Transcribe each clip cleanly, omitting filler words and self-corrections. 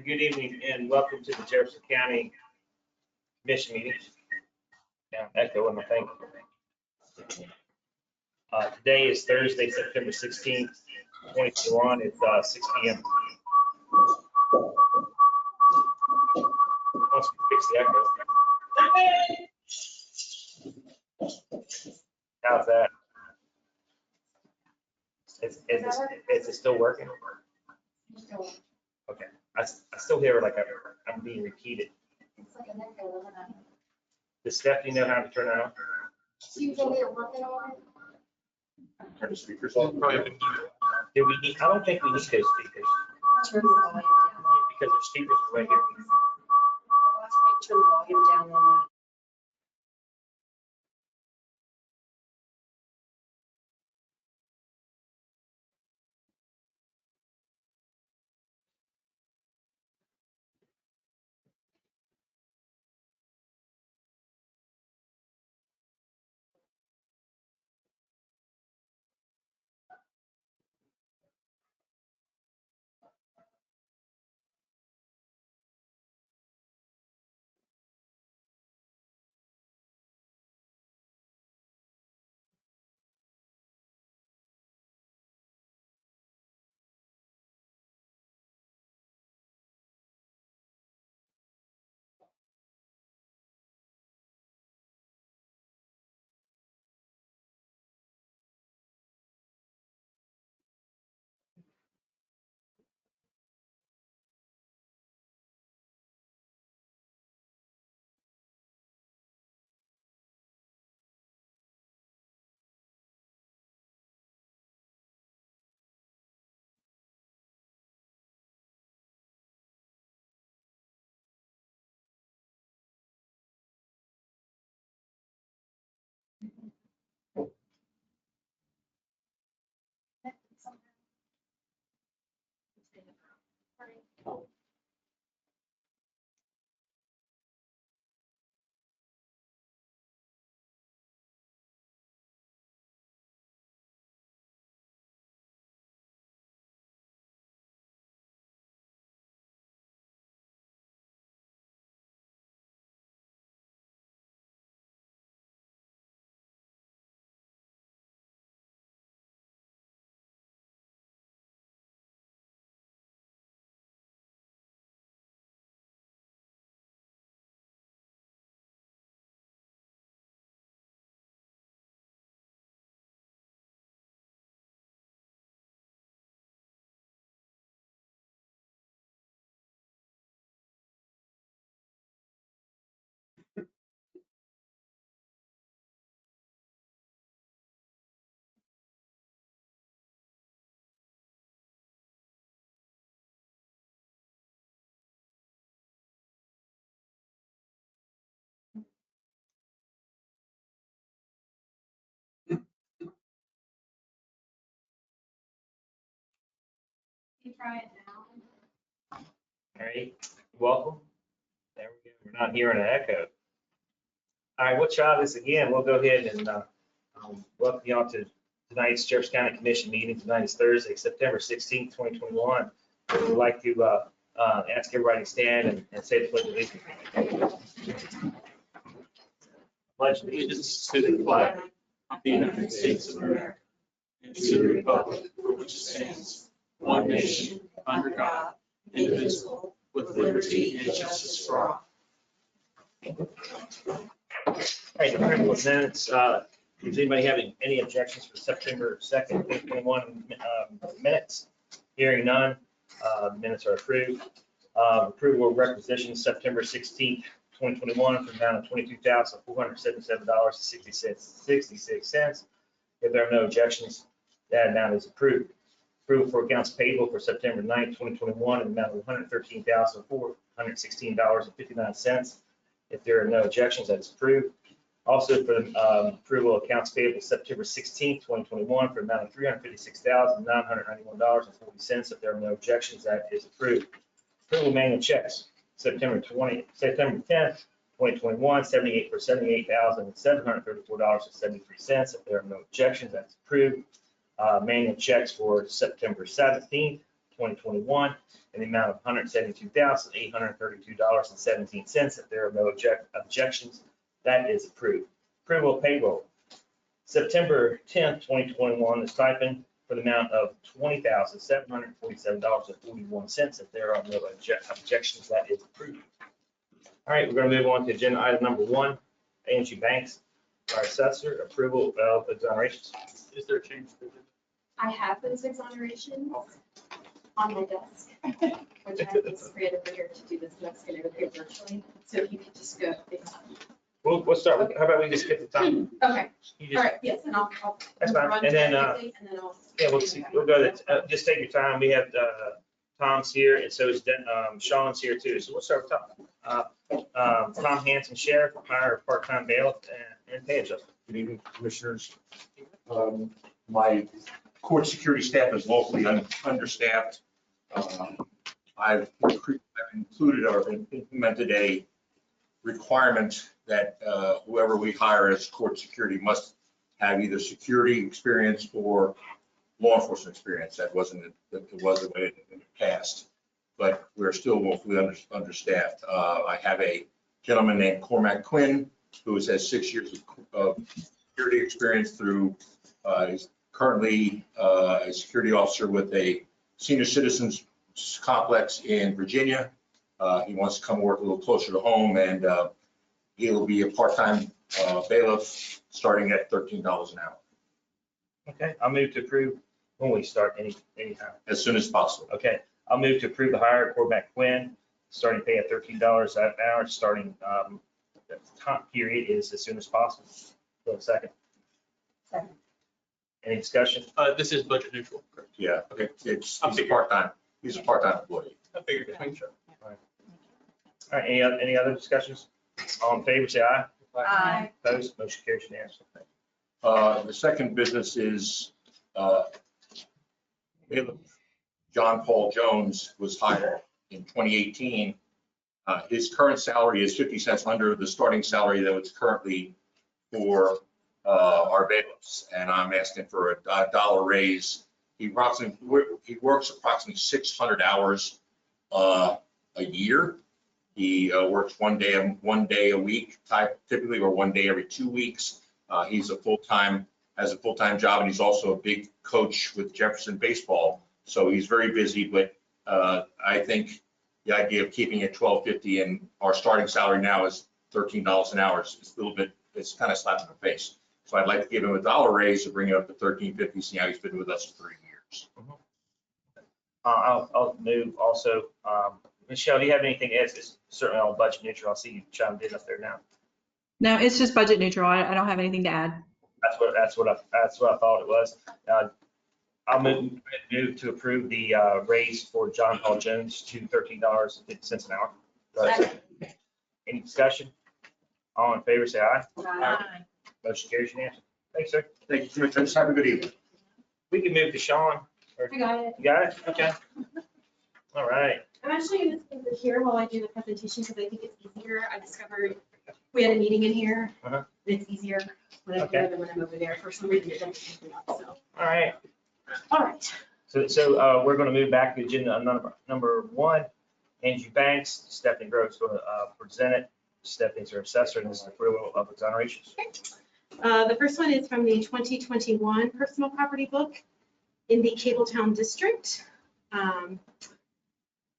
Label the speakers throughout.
Speaker 1: Good evening and welcome to the Jefferson County Commission meeting. Yeah, echo in my thing. Today is Thursday, September 16th, 2021. It's 6 p.m. Once we fix the echo. How's that? Is it still working? Okay. I still hear it like I'm being repeated.
Speaker 2: It's like an echo, isn't it?
Speaker 1: Does Stephanie know how to turn it on?
Speaker 2: She's over there working on it.
Speaker 3: Turn the speakers on.
Speaker 1: Do we need? I don't think we need those speakers
Speaker 2: Turn the volume down.
Speaker 1: because the speakers are right here.
Speaker 2: Turn the volume down on that. You try it now.
Speaker 1: All right, welcome. There we go. We're not hearing an echo. All right, we'll try this again. We'll go ahead and welcome you all to tonight's Jefferson County Commission meeting. Tonight is Thursday, September 16th, 2021. We'd like to ask everybody to stand and say the pledge of allegiance. Pledge of allegiance
Speaker 3: To the flag of the United States of America and to the republic for which it stands, one nation, under God, indivisible, with liberty and justice for all.
Speaker 1: All right, the approval of minutes. Does anybody have any objections for September 2nd, 2021 minutes? Hearing none, minutes are approved. Approval of requisitions September 16th, 2021 for the amount of $22,477.66. If there are no objections, that amount is approved. Approval for accounts payable for September 9th, 2021 in the amount of $113,416.59. If there are no objections, that is approved. Also for the approval of accounts payable September 16th, 2021 for the amount of $356,991.40. If there are no objections, that is approved. Approval of manual checks September 10th, 2021, 78 for $78,734.73. If there are no objections, that's approved. Manual checks for September 17th, 2021 in the amount of $172,832.17. If there are no objections, that is approved. Approval of payroll. September 10th, 2021, the stipend for the amount of $20,747.41. If there are no objections, that is approved. All right, we're going to move on to agenda item number 1, Angie Banks, our assessor, approval of exonerations.
Speaker 3: Is there a change to it?
Speaker 2: I have those exonerations on my desk, which I was creative here to do this next going to appear virtually. So if you could just go.
Speaker 1: We'll start with, how about we just get the time?
Speaker 2: Okay,
Speaker 1: You
Speaker 2: all
Speaker 1: just,
Speaker 2: right, yes, and I'll.
Speaker 1: That's fine.
Speaker 2: run
Speaker 1: And then,
Speaker 2: quickly, and then I'll.
Speaker 1: yeah, we'll go to, just take your time. We have Tom's here, and so is Sean's here too. So we'll start with Tom. Tom Hanson, Sheriff, hire a part-time bailiff and pay adjustment.
Speaker 4: Good evening, Commissioners. My court security staff is locally understaffed. I've included or implemented a requirement that whoever we hire as court security must have either security experience or law enforcement experience. That wasn't the way in the past, but we're still woefully understaffed. I have a gentleman named Cormac Quinn who has 6 years of security experience through, he's currently a security officer with a senior citizens complex in Virginia. He wants to come work a little closer to home, and he'll be a part-time bailiff starting at $13 an hour.
Speaker 1: Okay, I'll move to approve when we start anytime.
Speaker 4: As soon as possible.
Speaker 1: Okay, I'll move to approve the hire of Cormac Quinn, starting pay at $13 an hour, starting, the time period is as soon as possible. Go a second.
Speaker 2: Second.
Speaker 1: Any discussion?
Speaker 3: This is budget neutral. correct?
Speaker 4: Yeah, okay. He's a part-time employee.
Speaker 3: I figured to make sure.
Speaker 1: All right, any other discussions? All in favor, say aye.
Speaker 2: Aye.
Speaker 1: Opposed, motion carries unanimously.
Speaker 4: The second business is bailiff John Paul Jones was hired in 2018. His current salary is 50 cents under the starting salary that was currently for our bailiffs, and I'm asking for a $1 raise. He works approximately 600 hours a year. He works one day a week, typically, or one day every 2 weeks. He's has a full-time job, and he's also a big coach with Jefferson baseball. So he's very busy, but I think the idea of keeping it $12.50 and our starting salary now is $13 an hour is a little bit, it's kind of slap in the face. So I'd like to give him a $1 raise to bring it up to $13.50, see how he's been with us for 3 years.
Speaker 1: I'll move also. Michelle, do you have anything else? It's certainly all budget neutral. I'll see you chimed in up there now.
Speaker 5: No, it's just budget neutral. I don't have anything to add.
Speaker 1: That's what I thought it was. I'll move to approve the raise for John Paul Jones to $13.50 an hour.
Speaker 2: Second.
Speaker 1: Any discussion? All in favor, say aye.
Speaker 2: Aye.
Speaker 1: Motion carries unanimously. Thanks, sir.
Speaker 4: Thank you, Commissioners. Have a good evening.
Speaker 1: We can move to Sean.
Speaker 2: I got it.
Speaker 1: You got it? Okay. All right.
Speaker 2: I'm actually going to sit here while I do the presentation because I think it's easier. I discovered we had a meeting in here.
Speaker 1: Uh-huh.
Speaker 2: It's easier when I
Speaker 1: Okay.
Speaker 2: than when I'm over there. For some reason, it doesn't pick me up. So,
Speaker 1: All right.
Speaker 2: all right.
Speaker 1: So we're going to move back to agenda number 1. Angie Banks, Stephanie Grove's going to present it. Stephanie's our assessor, and this is approval of exonerations.
Speaker 2: The first one is from the 2021 personal property book in the Cabletown District.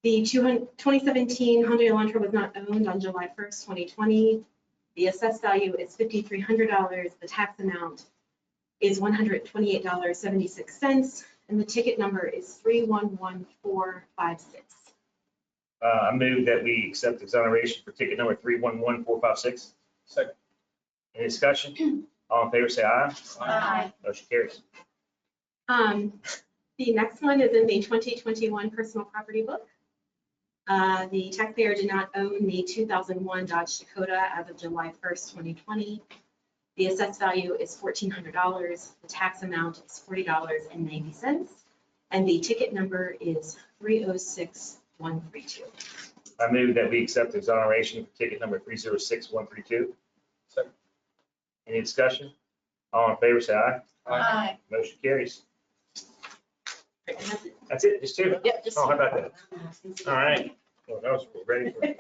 Speaker 2: The 2017 Hyundai Elantra was not owned on July 1st, 2020. The assessed value is $5,300. The tax amount is $128.76, and the ticket number is 311456.
Speaker 1: I move that we accept exoneration for ticket number 311456.
Speaker 3: Second.
Speaker 1: Any discussion? All in favor, say aye.
Speaker 2: Aye.
Speaker 1: Motion carries.
Speaker 2: The next one is in the 2021 personal property book. The taxpayer did not own the 2001 Dodge Dakota as of July 1st, 2020. The assessed value is $1,400. The tax amount is $40.90. And the ticket number is 306132.
Speaker 1: I move that we accept exoneration for ticket number 306132.
Speaker 3: Second.
Speaker 1: Any discussion? All in favor, say aye.
Speaker 2: Aye.
Speaker 1: Motion carries.
Speaker 2: And that's it.
Speaker 1: That's it, just two?
Speaker 2: Yep, just.
Speaker 1: Oh, how about that? All right. Well, that was ready for,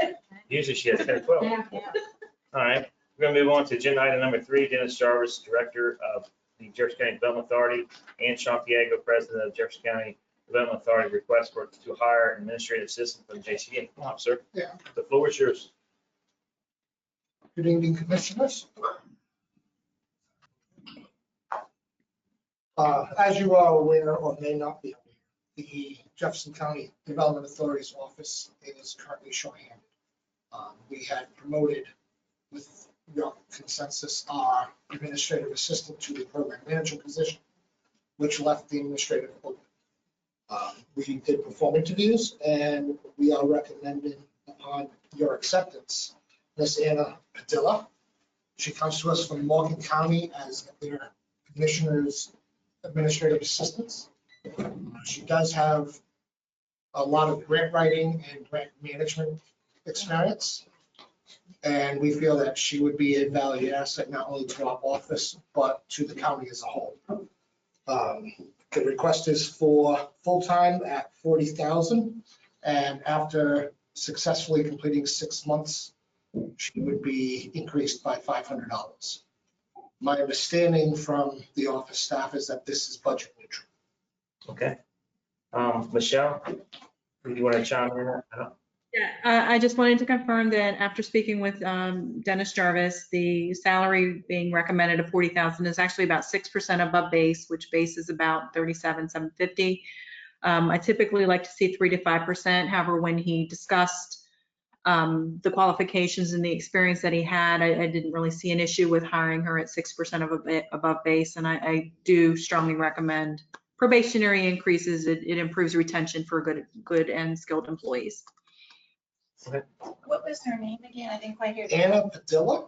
Speaker 1: usually she has 10 or 12.
Speaker 2: Yeah.
Speaker 1: All right, we're gonna move on to agenda item number 3, Dennis Jarvis, Director of the Jefferson County Development Authority, and Santiago, President of Jefferson County Development Authority, request to hire an administrative assistant for the JCD. Come on, sir.
Speaker 6: Yeah.
Speaker 1: The floor is yours.
Speaker 6: Good evening, Commissioners. As you are aware, or may not be aware, the Jefferson County Development Authority's office is currently shorthanded. We had promoted, with your consensus, our administrative assistant to the program manager position, which left the administrative open. We did perform interviews, and we are recommending upon your acceptance, Miss Anna Padilla. She comes to us from Morgan County as their commissioner's administrative assistant. She does have a lot of grant writing and grant management experience. And we feel that she would be a valued asset not only to our office, but to the county as a whole. The request is for full-time at $40,000, and after successfully completing 6 months, she would be increased by $500. My understanding from the office staff is that this is budget neutral.
Speaker 1: Okay. Michelle, do you want to chime in?
Speaker 5: Yeah, I just wanted to confirm that after speaking with Dennis Jarvis, the salary being recommended of 40,000 is actually about 6% above base, which base is about 37,750. I typically like to see 3 to 5%. However, when he discussed the qualifications and the experience that he had, I didn't really see an issue with hiring her at 6% above base. And I do strongly recommend probationary increases. It improves retention for good and skilled employees.
Speaker 7: What was her name again? I didn't quite hear.
Speaker 6: Anna Padilla?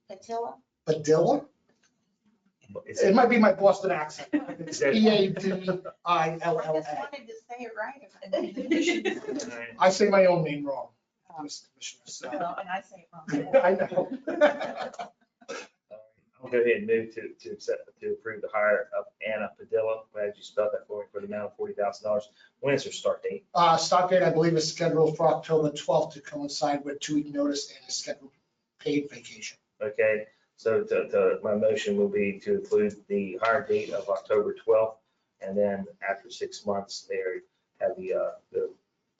Speaker 7: Padilla?
Speaker 6: Padilla? It might be my Boston accent. It's Padilla.
Speaker 7: I just wanted to say it right.
Speaker 6: I say my own name wrong, Mr. Commissioner. So.
Speaker 7: Well, and I say it wrong.
Speaker 6: I know.
Speaker 1: I'll go ahead and move to approve the hire of Anna Padilla. Glad you spelled that for me, for the amount of $40,000. When is her start date?
Speaker 6: Start date, I believe, is scheduled for October 12th to coincide with 2-week notice and a scheduled paid vacation.
Speaker 1: Okay, so my motion will be to include the hire date of October 12th, and then after 6 months, they have the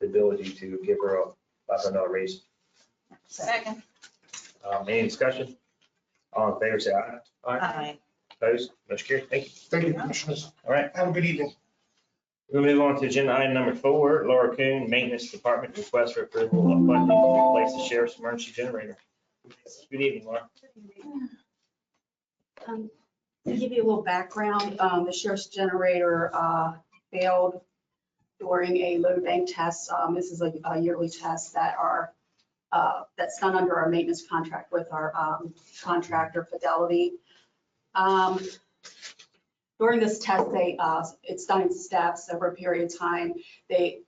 Speaker 1: ability to give her a $500 raise.
Speaker 7: Second.
Speaker 1: Any discussion? All in favor, say aye.
Speaker 7: Aye.
Speaker 1: Opposed? Motion carried. Thank you.
Speaker 6: Thank you, Commissioners.
Speaker 1: All right,
Speaker 6: Have a good evening.
Speaker 1: we'll move on to agenda item number 4, Laura Coon, Maintenance Department, request for approval of funding to replace the sheriff's emergency generator. Good evening, Laura.
Speaker 8: To give you a little background, the sheriff's generator failed during a load bank test. This is a yearly test that's done under our maintenance contract with our contractor Fidelity. During this test, it's done in steps over a period of time. They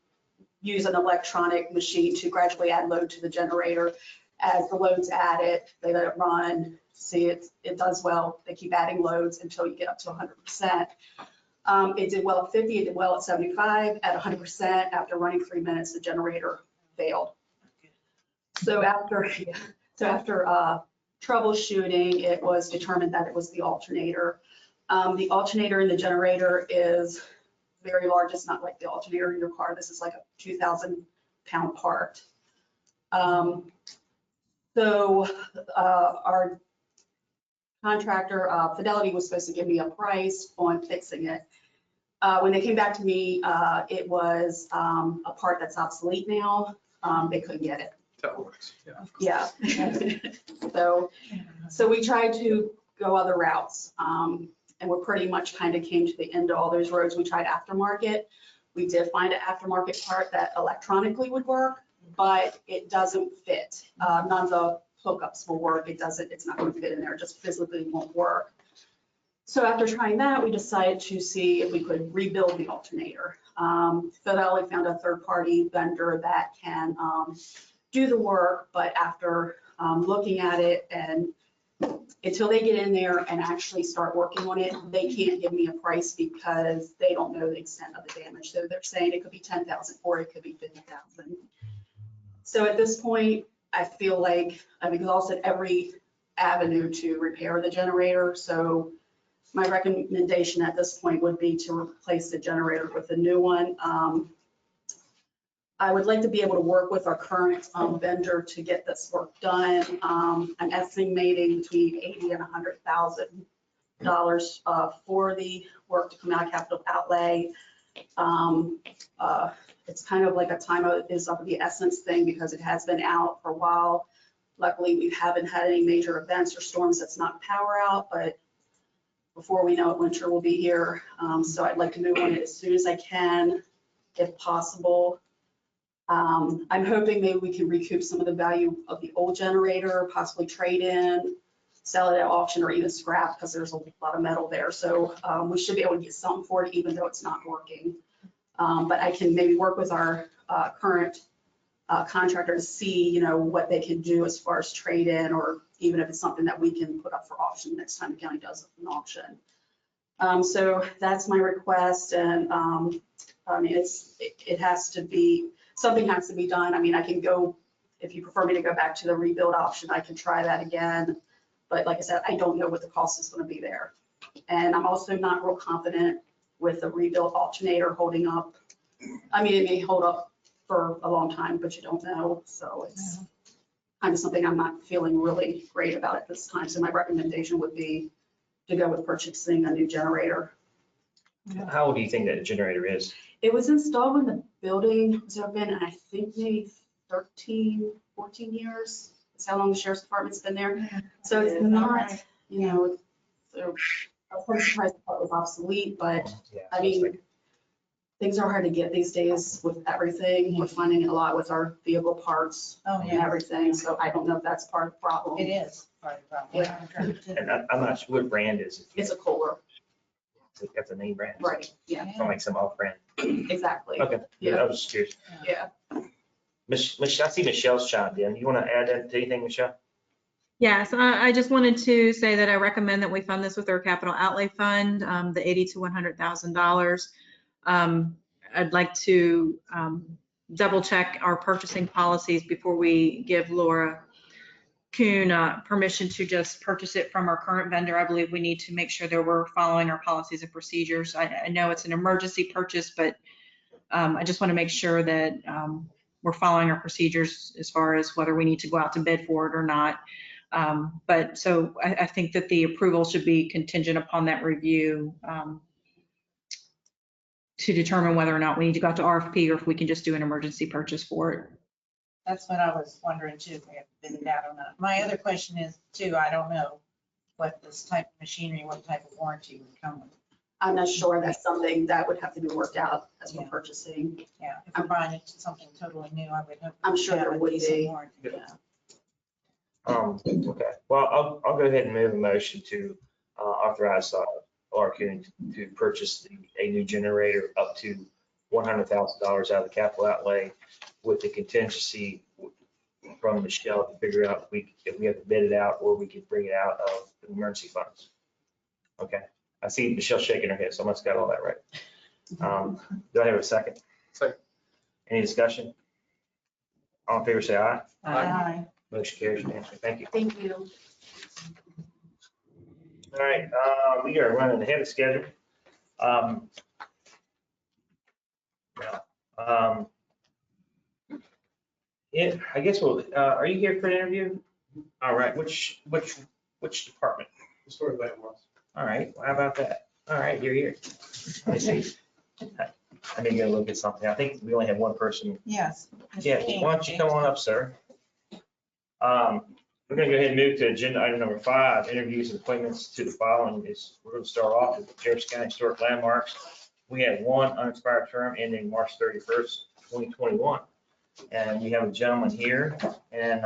Speaker 8: use an electronic machine to gradually add load to the generator. As the load's added, they let it run, see it does well. They keep adding loads until you get up to 100%. It did well at 50, it did well at 75. At 100%, after running 3 minutes, the generator failed. So after troubleshooting, it was determined that it was the alternator. The alternator in the generator is very large. It's not like the alternator in your car. This is like a 2,000-pound part. So our contractor, Fidelity, was supposed to give me a price on fixing it. When they came back to me, it was a part that's obsolete now. They couldn't get it.
Speaker 3: That works, yeah.
Speaker 8: Yeah. So we tried to go other routes, and we pretty much kind of came to the end of all those roads. We tried aftermarket. We did find an aftermarket part that electronically would work, but it doesn't fit. None of the hookups will work. It's not going to fit in there. It just physically won't work. So after trying that, we decided to see if we could rebuild the alternator. Fidelity found a third-party vendor that can do the work, but after looking at it and until they get in there and actually start working on it, they can't give me a price because they don't know the extent of the damage. So they're saying it could be 10,000 or it could be 50,000. So at this point, I feel like I've exhausted every avenue to repair the generator. So my recommendation at this point would be to replace the generator with a new one. I would like to be able to work with our current vendor to get this work done. I'm estimating between $80,000 and $100,000 for the work to come out of capital outlay. It's kind of like a time is of the essence thing because it has been out for a while. Luckily, we haven't had any major events or storms that's knocked power out, but before we know it, winter will be here. So I'd like to move on it as soon as I can, if possible. I'm hoping maybe we can recoup some of the value of the old generator, possibly trade in, sell it at auction, or even scrap because there's a lot of metal there. So we should be able to get something for it, even though it's not working. But I can maybe work with our current contractor to see, you know, what they can do as far as trade in, or even if it's something that we can put up for auction next time the county does an auction. So that's my request, and I mean, it has to be, something has to be done. I mean, I can go, if you prefer me to go back to the rebuild option, I can try that again. But like I said, I don't know what the cost is going to be there. And I'm also not real confident with the rebuild alternator holding up. I mean, it may hold up for a long time, but you don't know. So it's kind of something I'm not feeling really great about at this time. So my recommendation would be to go with purchasing a new generator.
Speaker 1: How old do you think that generator is?
Speaker 8: It was installed when the building was open, and I think maybe 13, 14 years. That's how long the sheriff's department's been there. So it's not, you know, so I was surprised the part was obsolete, but
Speaker 1: Yeah,
Speaker 8: I mean, things are hard to get these days with everything. We're finding it a lot with our vehicle parts
Speaker 7: Oh,
Speaker 8: and
Speaker 7: yeah,
Speaker 8: everything. So I don't know if that's part of the problem.
Speaker 7: it is part of the problem.
Speaker 1: And I'm not sure what brand is it.
Speaker 8: It's a Kohler,
Speaker 1: That's a name brand.
Speaker 8: right? Yeah,
Speaker 1: It's not like some off brand.
Speaker 8: exactly.
Speaker 1: Okay.
Speaker 8: Yeah.
Speaker 1: I was just curious.
Speaker 8: Yeah.
Speaker 1: I see Michelle's chimed in. You want to add to anything, Michelle?
Speaker 5: Yes, I just wanted to say that I recommend that we fund this with our capital outlay fund, the $80,000 to $100,000. I'd like to double check our purchasing policies before we give Laura Kuhn permission to just purchase it from our current vendor. I believe we need to make sure that we're following our policies and procedures. I know it's an emergency purchase, but I just want to make sure that we're following our procedures as far as whether we need to go out to bid for it or not. But so I think that the approval should be contingent upon that review to determine whether or not we need to go out to RFP or if we can just do an emergency purchase for it.
Speaker 7: That's what I was wondering too, if we have to bid it out or not. My other question is too, I don't know what this type of machinery, what type of warranty would come with.
Speaker 8: I'm not sure. That's something that would have to be worked out as we're
Speaker 7: Yeah.
Speaker 8: purchasing.
Speaker 7: Yeah, if we're buying it something totally new, I would hope.
Speaker 8: I'm sure
Speaker 7: to have
Speaker 8: there
Speaker 7: a
Speaker 8: would
Speaker 7: decent
Speaker 8: be.
Speaker 7: warranty.
Speaker 8: Yeah.
Speaker 1: Okay. Well, I'll go ahead and move a motion to authorize Laura Kuhn to purchase a new generator up to $100,000 out of the capital outlay with the contingency from Michelle to figure out if we have to bid it out or we could bring it out of the emergency funds. Okay. I see Michelle shaking her head, so I must have got all that right. Do I have a second?
Speaker 3: Second.
Speaker 1: Any discussion? All in favor, say aye.
Speaker 7: Aye.
Speaker 1: Motion carries unanimously. Thank you.
Speaker 8: Thank you.
Speaker 1: All right, we are running ahead of schedule. I guess are you here for an interview? All right, which department?
Speaker 3: Story that was.
Speaker 1: All right, well, how about that? All right, you're here. Let me see. I may go look at something. I think we only have one person.
Speaker 7: Yes. Mr.
Speaker 1: Yeah,
Speaker 7: King.
Speaker 1: why don't you come on up, sir? We're gonna go ahead and move to agenda item number 5, interviews and appointments to the following. We're gonna start off with Jefferson County Historic Landmarks. We have one unexpired term ending March 31st, 2021. And we have a gentleman here, and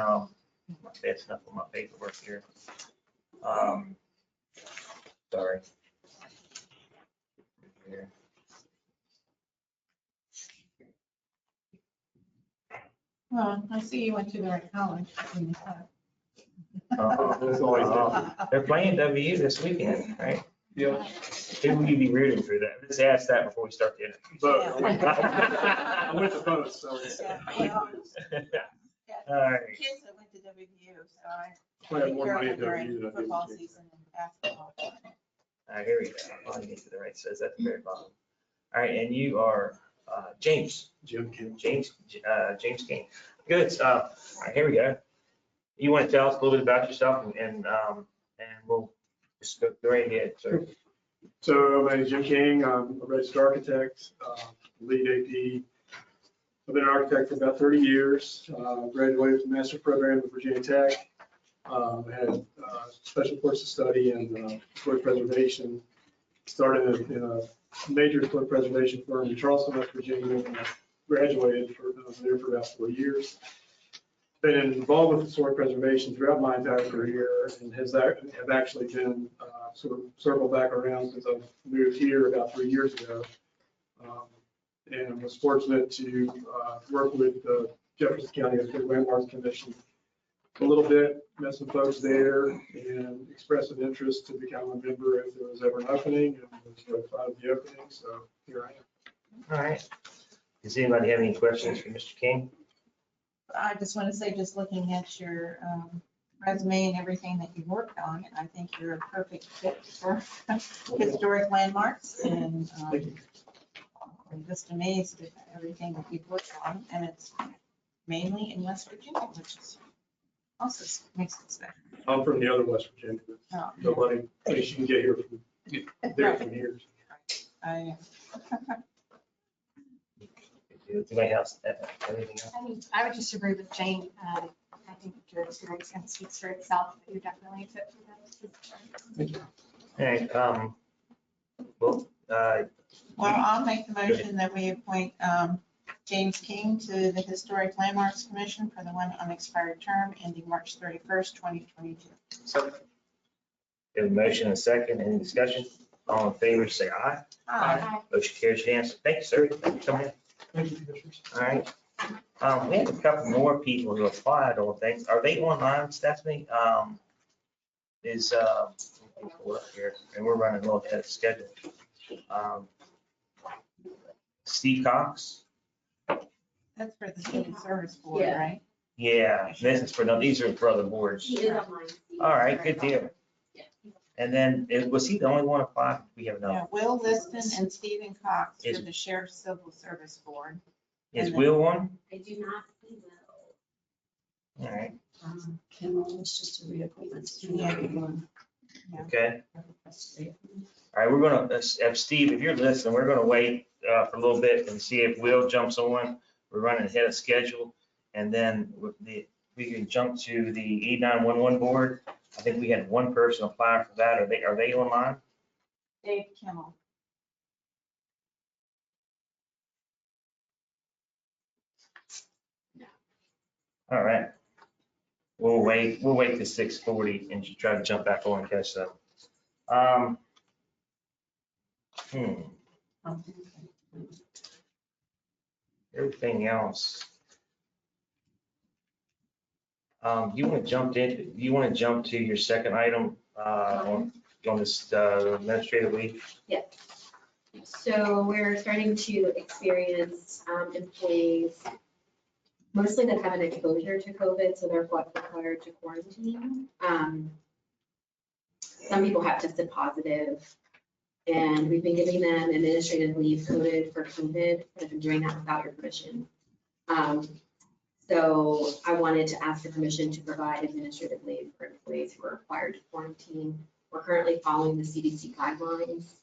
Speaker 1: that's enough of my paperwork here. Sorry. Here.
Speaker 7: Well, I see you went to the right college.
Speaker 3: That's all I
Speaker 1: They're playing WU this weekend, right?
Speaker 3: Yeah.
Speaker 1: Who will you be rooting for that? Let's ask that before we start the interview.
Speaker 3: But I went to both, so it's.
Speaker 7: Yeah, well,
Speaker 1: All right.
Speaker 7: Kids that went to WVU, so I
Speaker 3: I had
Speaker 7: take
Speaker 3: more
Speaker 7: care of
Speaker 3: money
Speaker 7: them
Speaker 3: at
Speaker 7: during
Speaker 3: WVU than I did.
Speaker 7: football season and basketball.
Speaker 1: All right, here we go. I'm on to the right, says at the very bottom. All right, and you are James,
Speaker 3: Jim King.
Speaker 1: James King. Good. All right, here we go. You want to tell us a little bit about yourself and we'll just go right ahead. So,
Speaker 3: So my name is Jim King. I'm a registered architect, lead AP. I've been an architect for about 30 years. Graduated from the master's program at Virginia Tech. I had special course of study in historic preservation. Started in a major historic preservation firm in Charleston, West Virginia. And I graduated there for about 4 years. Been involved with historic preservation throughout my entire career and have actually been sort of circled back around since I've moved here about 3 years ago. And I was fortunate to work with the Jefferson County Historic Landmarks Commission a little bit, met some folks there and expressed an interest to become a member if there was ever an opening, and was notified of the opening, so here I am.
Speaker 1: all right. Does anybody have any questions for Mr. King?
Speaker 7: I just want to say, just looking at your resume and everything that you've worked on, I think you're a perfect fit for historic landmarks. And I'm just amazed at everything that you've worked on, and it's mainly in West Virginia, which is also makes it special.
Speaker 3: I'm from the other West Virginia,
Speaker 7: Oh,
Speaker 3: the only place you can get here from there from years.
Speaker 7: I-
Speaker 1: Anybody else? Anything else?
Speaker 9: I mean, I would just agree with Jane. I think your experience kind of speaks for itself, but you're definitely a fit for that.
Speaker 1: All right, well,
Speaker 7: Well, I'll make the motion that we appoint James King to the Historic Landmarks Commission for the one unexpired term ending March 31st, 2022.
Speaker 1: so, we have a motion and a second. Any discussion? All in favor, say aye.
Speaker 7: Aye.
Speaker 1: Motion carries unanimously. Thank you, sir. Thank you for coming in.
Speaker 3: Thank you, Commissioners.
Speaker 1: All right. We have a couple more people who applied, I don't think. Are they online, Stephanie? Is, let me pull it up here, and we're running a little ahead of schedule. Steve Cox?
Speaker 7: That's for the Civil Service Board,
Speaker 2: Yeah.
Speaker 7: right?
Speaker 1: Yeah, this is for, these are for other boards.
Speaker 2: He is online.
Speaker 1: All right, good deal.
Speaker 2: Yeah.
Speaker 1: And then, was he the only one applied? We have
Speaker 7: Yeah,
Speaker 1: another.
Speaker 7: Will Liston and Stephen Cox for
Speaker 1: Is-
Speaker 7: the Sheriff's Civil Service Board.
Speaker 1: Is Will one?
Speaker 2: I do not see Will.
Speaker 1: All right,
Speaker 10: Kimmel is just a reappointment.
Speaker 7: Yeah.
Speaker 1: okay. All right, we're gonna, if Steve, if you're listening, we're gonna wait for a little bit and see if Will jumps on. We're running ahead of schedule. And then we can jump to the 8911 board. I think we had one person apply for that. Are they online?
Speaker 7: Dave Kimmel.
Speaker 1: All right. We'll wait to 6:40 and try to jump back on and catch them. Everything else. You want to jump to your second item on this administrative leave?
Speaker 2: So we're starting to experience employees, mostly that have an exposure to COVID, so they're required to quarantine. Some people have tested positive, and we've been giving them administrative leave coded for COVID, but I've been doing that without your permission. So I wanted to ask the commission to provide administrative leave for employees who are required to quarantine. We're currently following the CDC guidelines,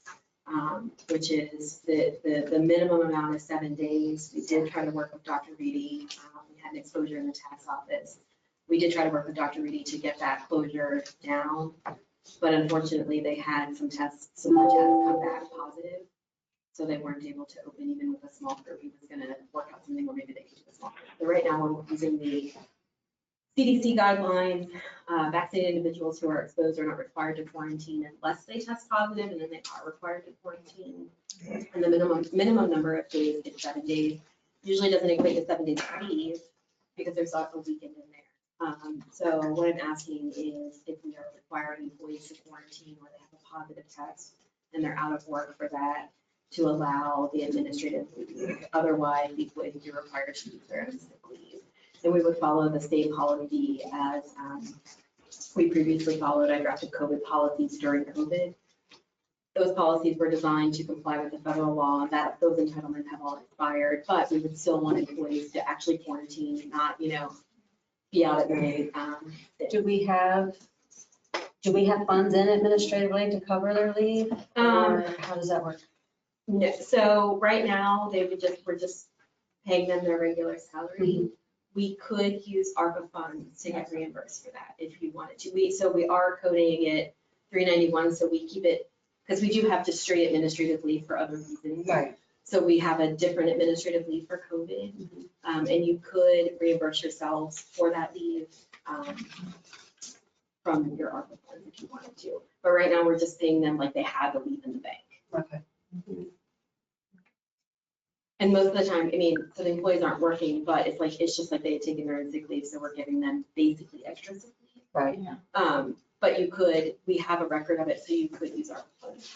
Speaker 2: which is the minimum amount is 7 days. We did try to work with Dr. Reedy. We had an exposure in the tax office. We did try to work with Dr. Reedy to get that closure down, but unfortunately they had some blood tests come back positive. So they weren't able to open even with a small group. He was gonna work out something where maybe they could do a small group. But right now we're using the CDC guidelines. Vaccinated individuals who are exposed are not required to quarantine unless they test positive, and then they are required to quarantine. And the minimum number of days is 7 days. Usually doesn't equate to 7 days leave because there's also a weekend in there. So what I'm asking is if we are requiring employees to quarantine or they have a positive test and they're out of work for that, to allow the administrative leave. Otherwise, the employees would be required to use their own sick leave. And we would follow the state policy as we previously followed. I drafted COVID policies during COVID. Those policies were designed to comply with the federal law, that those entitlements have all expired, but we would still want employees to actually quarantine, not, be out at night.
Speaker 10: Do we have funds in administratively to cover their leave? Or how does that work?
Speaker 2: No, so right now, we're just paying them their regular salary. We could use ARPA funds to get reimbursed for that if you wanted to. We are coding it 391, so we keep it, because we do have just straight administrative leave for other reasons.
Speaker 10: Right.
Speaker 2: So we have a different administrative leave for COVID. And you could reimburse yourselves for that leave from your ARPA funds if you wanted to. But right now, we're just paying them like they have the leave in the bank.
Speaker 10: Okay.
Speaker 2: And most of the time, so the employees aren't working, but it's just like they had taken their own sick leave, so we're giving them basically extra sick leave.
Speaker 10: Right.
Speaker 2: But we have a record of it, so you could use our funds.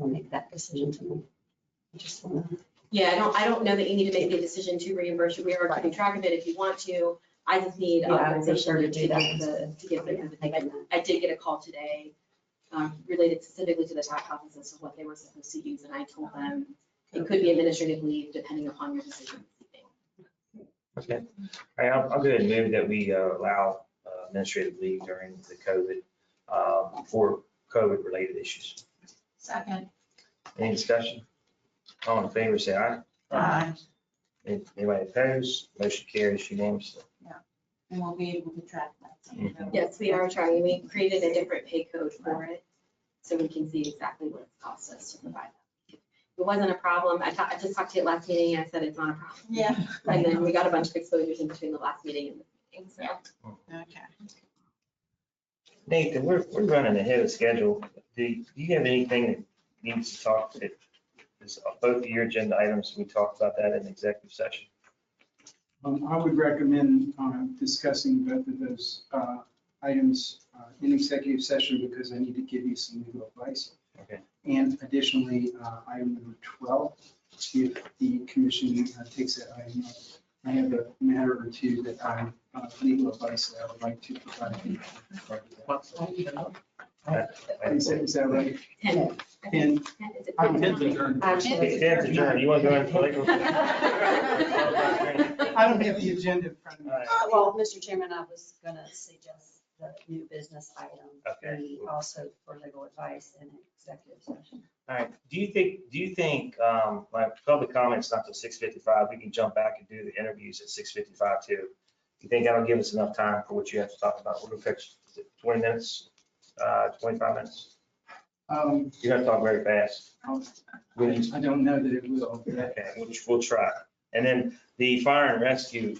Speaker 10: I'll make that decision tonight. Just wanna-
Speaker 2: Yeah, I don't know that you need to make a decision to reimburse you. We are keeping track of it if you want to. I just need
Speaker 10: Yeah, I would
Speaker 2: authorization
Speaker 10: prefer
Speaker 2: to
Speaker 10: to do that.
Speaker 2: give them. I did get a call today related specifically to the tax office as to what they were supposed to use, and I told them it could be administrative leave depending upon your decision.
Speaker 1: Okay. All right, I'll go ahead and move that we allow administrative leave during the COVID, for COVID-related issues.
Speaker 7: Second.
Speaker 1: Any discussion? All in favor, say aye.
Speaker 7: Aye.
Speaker 1: Anybody opposed? Motion carries unanimously.
Speaker 7: And we'll be able to track that. So you know.
Speaker 2: Yes, we are trying. We created a different pay code for it, so we can see exactly what it costs us to provide that. It wasn't a problem. I just talked to you at last meeting, and I said it's not a problem.
Speaker 7: Yeah.
Speaker 2: And then we got a bunch of exposures in between the last meeting and this meeting, so.
Speaker 7: Okay.
Speaker 1: Nathan, we're running ahead of schedule. Do you have anything that needs to talk to? Is both of your agenda items, we talked about that in executive session.
Speaker 11: I would recommend discussing both of those items in executive session because I need to give you some legal advice.
Speaker 1: Okay.
Speaker 11: And additionally, item number 12, if the commission takes that item up, I have a matter or two that legal advice that I would like to provide. Is that right? And
Speaker 10: Actually,
Speaker 1: Dan's adjourned. You want to go into legal?
Speaker 11: I don't have the agenda in front of me.
Speaker 10: well, Mr. Chairman, I was going to suggest the new business item.
Speaker 1: Okay.
Speaker 10: Be also for legal advice in executive session.
Speaker 1: All right, do you think, my public comments not till 6:55, we can jump back and do the interviews at 6:55 too? You think that'll give us enough time for what you have to talk about? We're gonna fix 20 minutes, 25 minutes? You have to talk very fast.
Speaker 11: I don't know that it will.
Speaker 1: Okay, we'll try. And then the fire and rescue,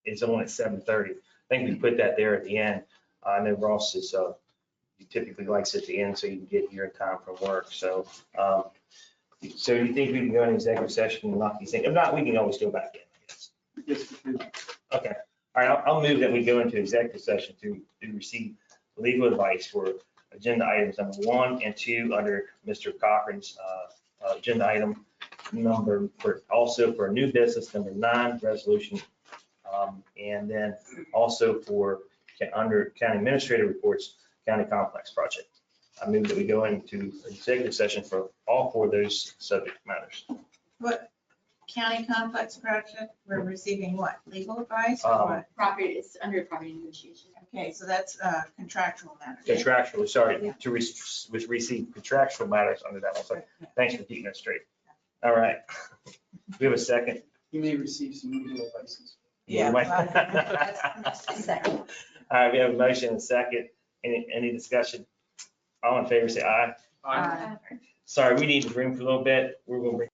Speaker 1: is on at 7:30. I think we put that there at the end. I know Ross is, he typically likes at the end so you can get here in time from work. So, so you think we can go in executive session and knock these things? If not, we can always go back in, I guess.
Speaker 11: Yes, we do.
Speaker 1: Okay. All right, I'll move that we go into executive session to receive legal advice for agenda items number 1 and 2 under Mr. Cochran's agenda item number also for new business number 9 resolution. And then also for under county administrative reports, county complex project. I move that we go into executive session for all 4 of those subject matters.
Speaker 7: What county complex project, we're receiving what, legal advice or what?
Speaker 2: Property, it's under property negotiation.
Speaker 7: Okay, so that's contractual matters.
Speaker 1: Contractual, sorry, to receive contractual matters under that. Also, thanks for keeping that straight. All right. We have a second.
Speaker 11: You may receive some legal advices.
Speaker 7: Yeah.
Speaker 1: We might-
Speaker 10: Second.
Speaker 1: All right, we have a motion and a second. Any discussion? All in favor, say aye. Sorry, we need the room for a little bit. We're going to bring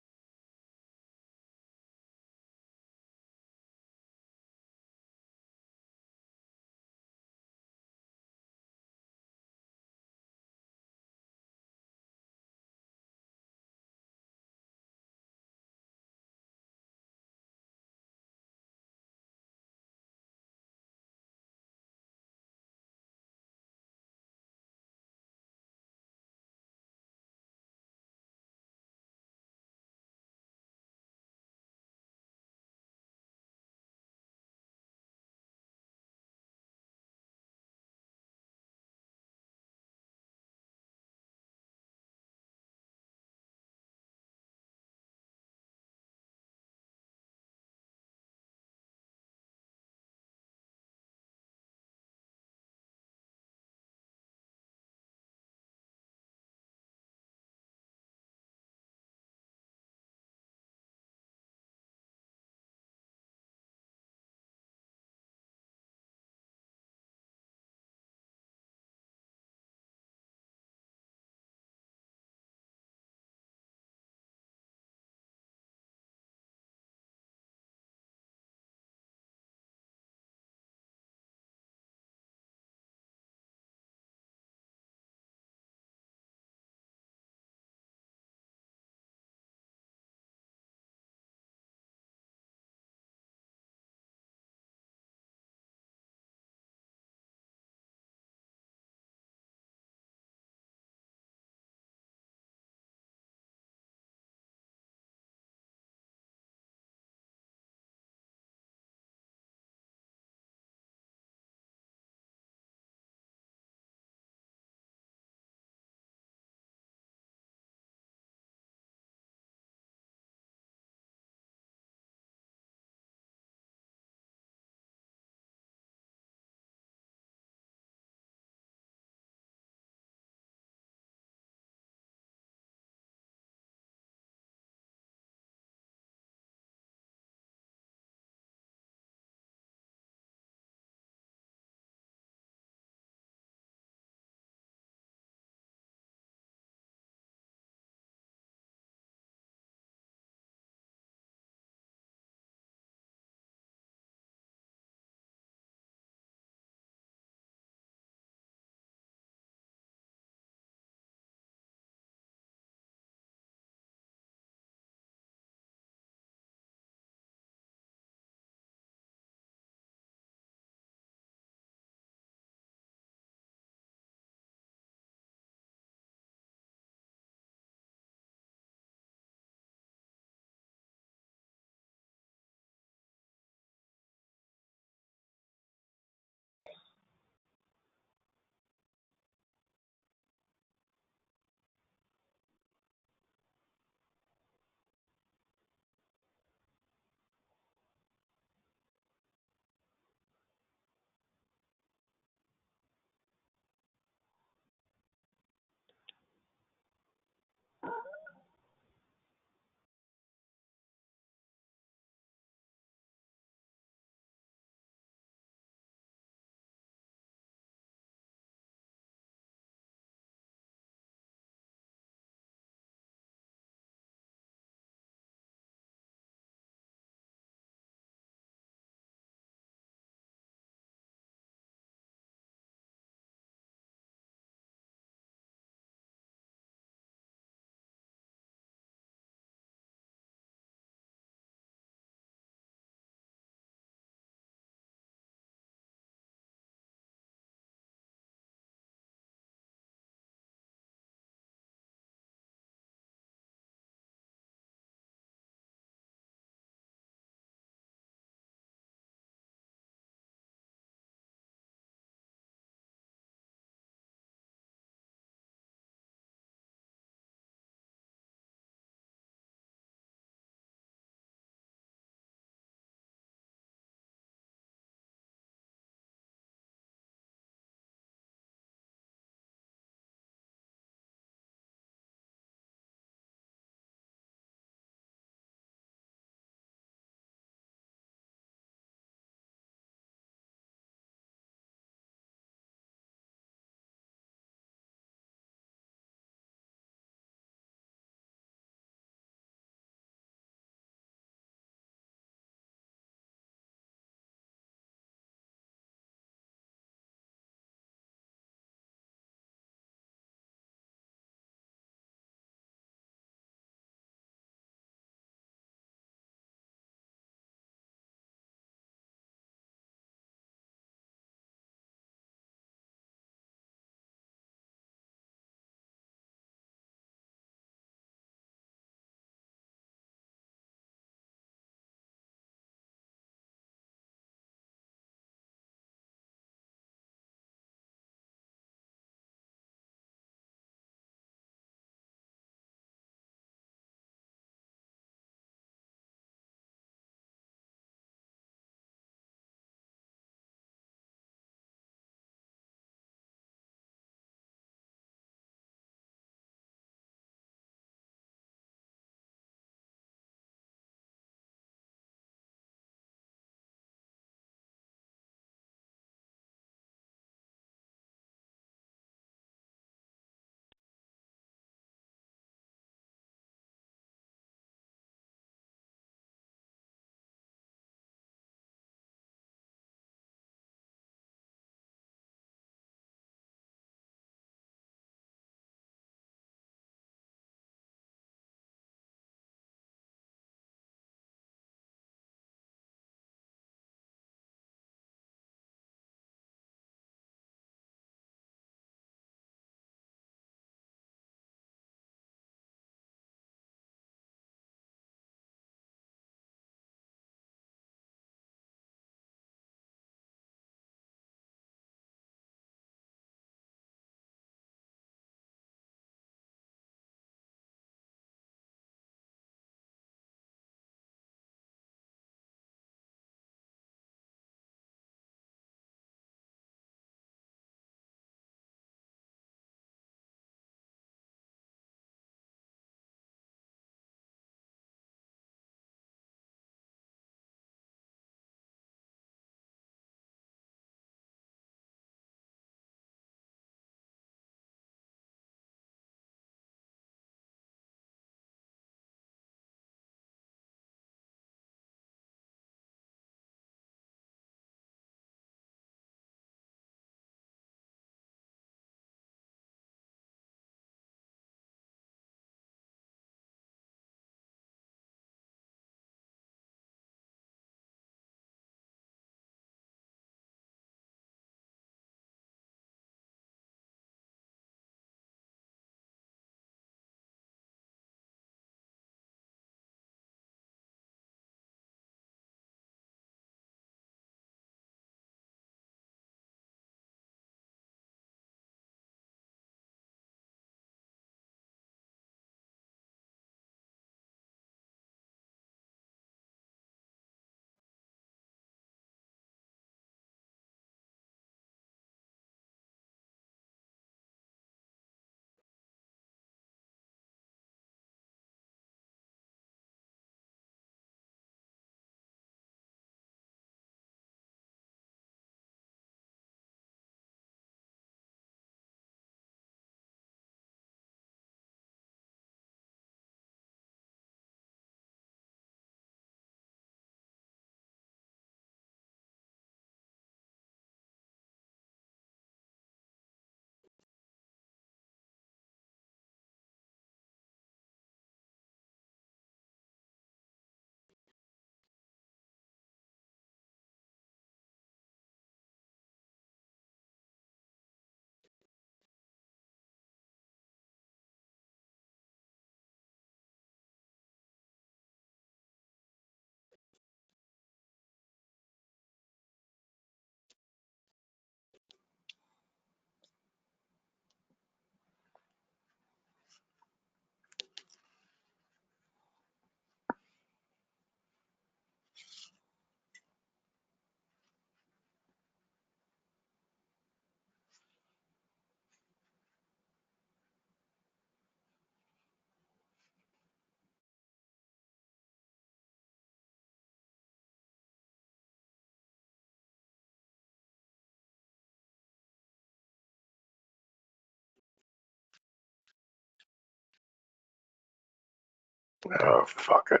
Speaker 12: Oh, fuck it.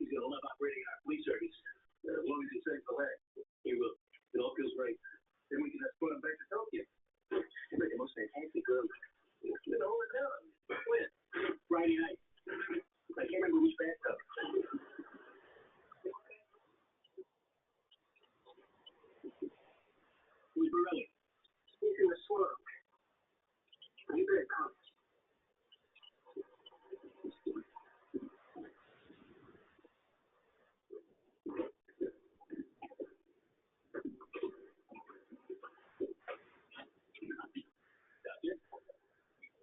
Speaker 3: He's gonna love operating our police service. As long as he says the way, he will. It all feels great. Then we can escort him back to Tokyo. He's like the most fantastic girl. With the whole town. When? Friday night. I can't remember which bathtub. Who's Borelli? He's in the swamp. You better come.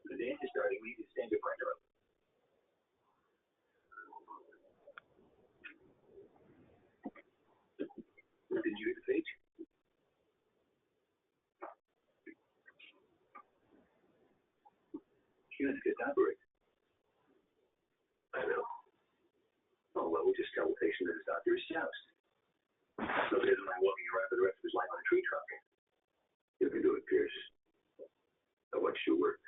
Speaker 3: The dance is starting. We need to stand your partner up. Did you get the page? She has a good operate. I know. Oh, well, we'll just tell the patient that his doctor is joust. So he doesn't mind walking around for the rest of his life on a tree trunk. You can do it, Pierce. I watched you work.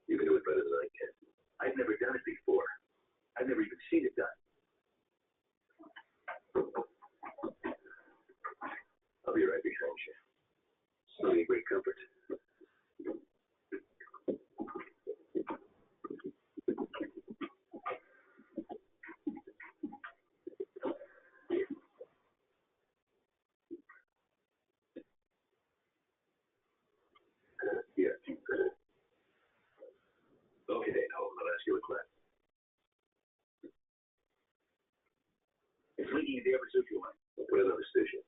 Speaker 3: You can do it better than I can. I've never done it before. I've never even seen it done. I'll be right behind you. I'll be a great comfort. Yeah. Okay, I'll ask you a question. It's leaking in the upper circular line. Put it on the station.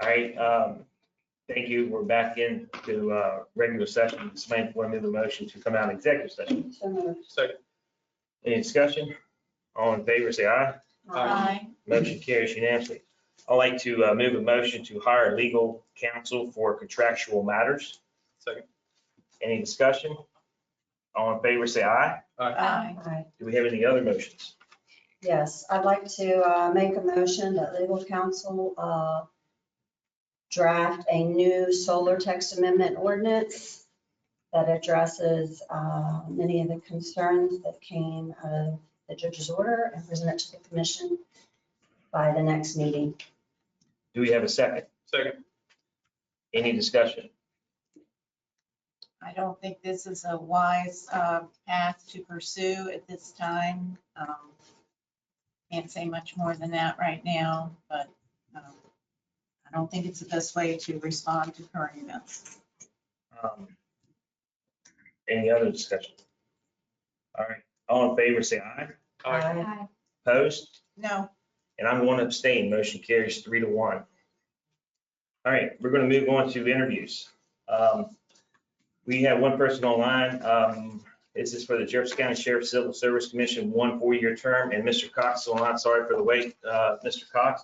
Speaker 1: All right, thank you. We're back into regular session. Somebody want to move a motion to come out of executive session?
Speaker 10: So moved.
Speaker 3: Second.
Speaker 1: Any discussion? All in favor, say aye.
Speaker 7: Aye.
Speaker 1: Motion carries unanimously. I'd like to move a motion to hire legal counsel for contractual matters.
Speaker 3: Second.
Speaker 1: Any discussion? All in favor, say aye.
Speaker 7: Aye.
Speaker 10: Aye.
Speaker 1: Do we have any other motions?
Speaker 10: Yes, I'd like to make a motion that legal counsel draft a new solar text amendment ordinance that addresses many of the concerns that came out of the judge's order and present it to the commission by the next meeting.
Speaker 1: Do we have a second?
Speaker 3: Second.
Speaker 1: Any discussion?
Speaker 7: I don't think this is a wise path to pursue at this time. Can't say much more than that right now, but I don't think it's the best way to respond to current events.
Speaker 1: Any other discussion? All right, all in favor, say aye.
Speaker 10: Aye.
Speaker 1: Opposed?
Speaker 7: No,
Speaker 1: And I'm going to abstain. Motion carries 3-1. All right, we're going to move on to interviews. We have one person online. This is for the Jefferson County Sheriff's Civil Service Commission, 1 4-year term, and Mr. Cox is online. Sorry for the wait, Mr. Cox.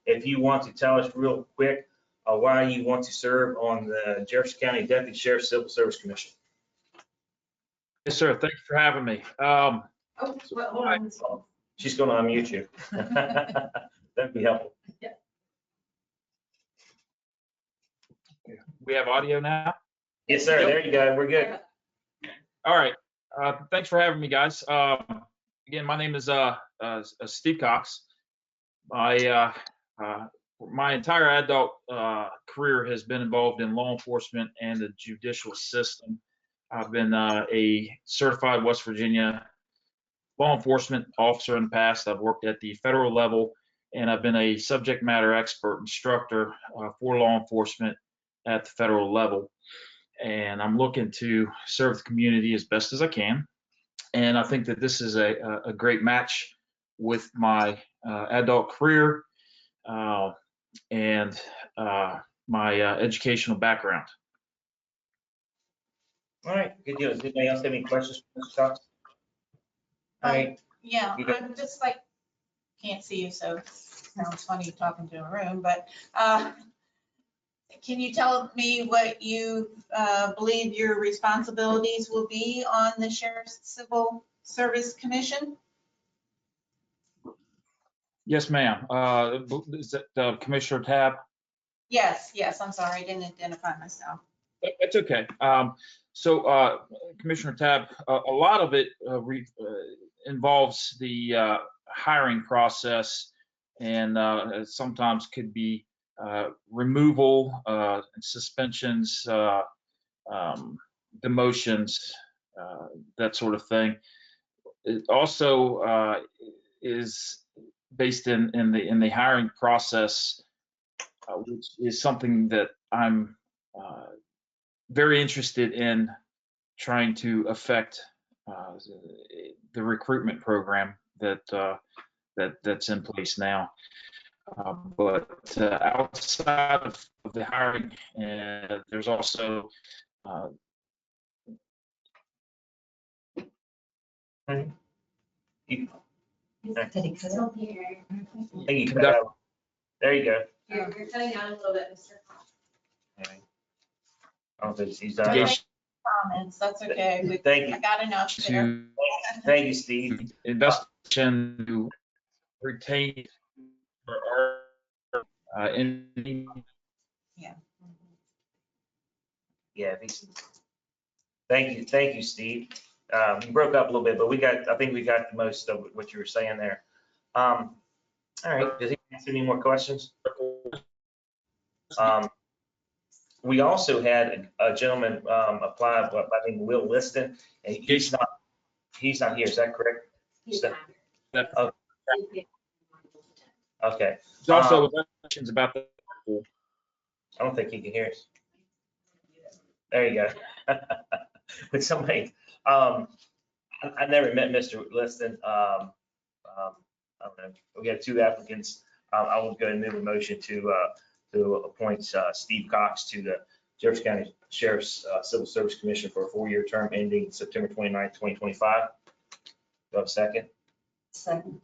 Speaker 1: If you want to tell us real quick why you want to serve on the Jefferson County Deputy Sheriff's Civil Service Commission.
Speaker 12: Yes, sir. Thank you for having me.
Speaker 2: Oh, well, hold on.
Speaker 1: She's going to unmute you. That'd be helpful.
Speaker 12: We have audio now.
Speaker 1: Yes, sir. There you go. We're good.
Speaker 12: All right. Thanks for having me, guys. Again, my name is Steve Cox. My entire adult career has been involved in law enforcement and the judicial system. I've been a certified West Virginia law enforcement officer in the past. I've worked at the federal level, and I've been a subject matter expert instructor for law enforcement at the federal level. And I'm looking to serve the community as best as I can. And I think that this is a great match with my adult career and my educational background.
Speaker 1: All right, good deal. Does anybody else have any questions for Mr. Cox? All right,
Speaker 7: yeah,
Speaker 1: You got-
Speaker 7: I'm just like, can't see you, so it sounds funny talking to a room, but can you tell me what you believe your responsibilities will be on the Sheriff's Civil Service Commission?
Speaker 12: Yes, ma'am. Is that Commissioner Tab?
Speaker 7: Yes, I'm sorry, I didn't identify myself.
Speaker 12: It's okay. So Commissioner Tab, a lot of it involves the hiring process, and sometimes could be removal, suspensions, demotions, that sort of thing. It also is based in the hiring process, which is something that I'm very interested in trying to affect the recruitment program that's in place now. But outside of the hiring, there's also
Speaker 1: you-
Speaker 10: Did he cut it?
Speaker 2: Still here.
Speaker 1: I think you cut out. There you go.
Speaker 2: You're cutting out a little bit, Mr. Cox.
Speaker 1: All right. I don't think he's done.
Speaker 7: Okay. Comments, that's okay.
Speaker 1: Thank you.
Speaker 7: I got enough there.
Speaker 12: to
Speaker 1: Thank you, Steve.
Speaker 12: investigation to retain or any
Speaker 1: Yeah, thank you, Steve. You broke up a little bit, but I think we got the most of what you were saying there. All right, does he answer any more questions? We also had a gentleman apply, by the name of Will Liston, and he's not here, is that correct?
Speaker 2: He's not
Speaker 12: that
Speaker 2: here.
Speaker 1: Okay,
Speaker 12: there's also questions about the
Speaker 1: I don't think he can hear us. There you go. But somebody, I never met Mr. Liston. I don't know. We had 2 applicants. I will go ahead and move a motion to to appoint Steve Cox to the Jefferson County Sheriff's Civil Service Commission for a 4-year term ending September 29th, 2025. Do I have a second?
Speaker 10: Second.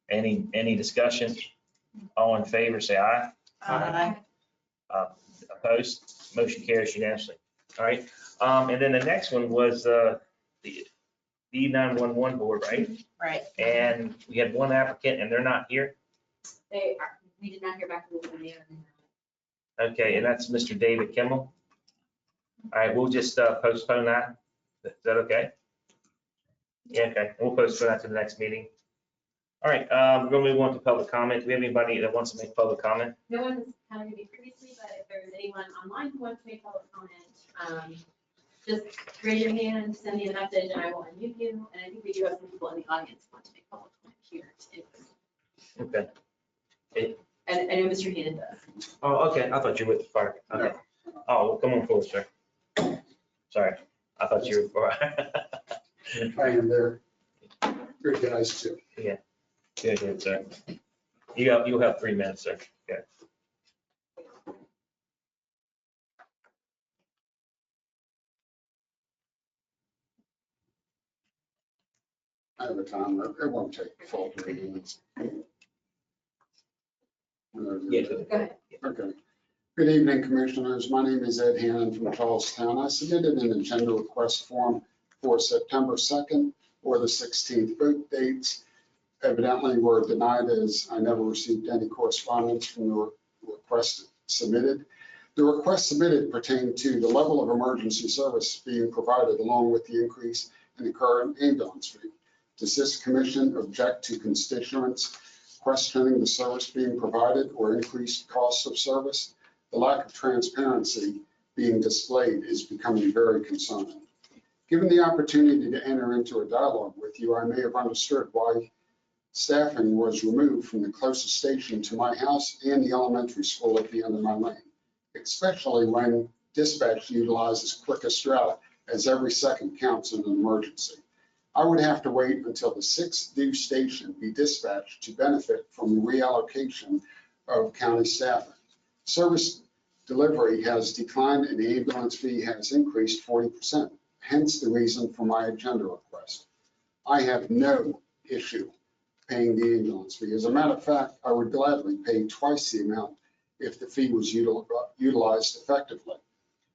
Speaker 1: Any discussion? All in favor, say aye.
Speaker 7: Aye.
Speaker 1: Opposed? Motion carries unanimously. All right. And then the next one was the D911 board, right?
Speaker 2: Right.
Speaker 1: And we had one applicant and they're not here.
Speaker 2: We did not hear back from them yet.
Speaker 1: Okay, and that's Mr. David Kimmel. All right, we'll just postpone that. Is that okay? Yeah, okay, we'll postpone that to the next meeting. All right, we're gonna move on to public comment. Do we have anybody that wants to make public comment?
Speaker 2: No one has contacted me previously, but if there's anyone online who wants to make public comment, just raise your hand, send me a message, and I will unmute you. And I think we do have some people in the audience who want to make public comment here too.
Speaker 1: Okay.
Speaker 2: And I know Mr. Hannon does.
Speaker 1: Oh, okay, I thought you were with the fire. Okay. Oh, well, come on forward, sir. Sorry, I thought you were.
Speaker 13: I am there. Good guys too.
Speaker 1: Good, sir. You'll have 3 minutes, sir. Okay.
Speaker 13: I have a timer. It won't take the full 3 minutes.
Speaker 1: Yeah,
Speaker 2: Go ahead.
Speaker 13: Okay. Good evening, Commissioners. My name is Ed Hannon from Charlestown. I submitted an agenda request form for September 2nd or the 16th. Both dates evidently were denied as I never received any correspondence from the request submitted. The request submitted pertained to the level of emergency service being provided along with the increase in the current ambulance fee. Does this commission object to constituents questioning the service being provided or increased costs of service? The lack of transparency being displayed is becoming very concerning. Given the opportunity to enter into a dialogue with you, I may have understood why staffing was removed from the closest station to my house and the elementary school at the end of my lane, especially when dispatch utilizes quickest route, as every second counts in an emergency. I would have to wait until the 6th due station be dispatched to benefit from the reallocation of county staffing. Service delivery has declined and the ambulance fee has increased 40%, hence the reason for my agenda request. I have no issue paying the ambulance fee. As a matter of fact, I would gladly pay twice the amount if the fee was utilized effectively.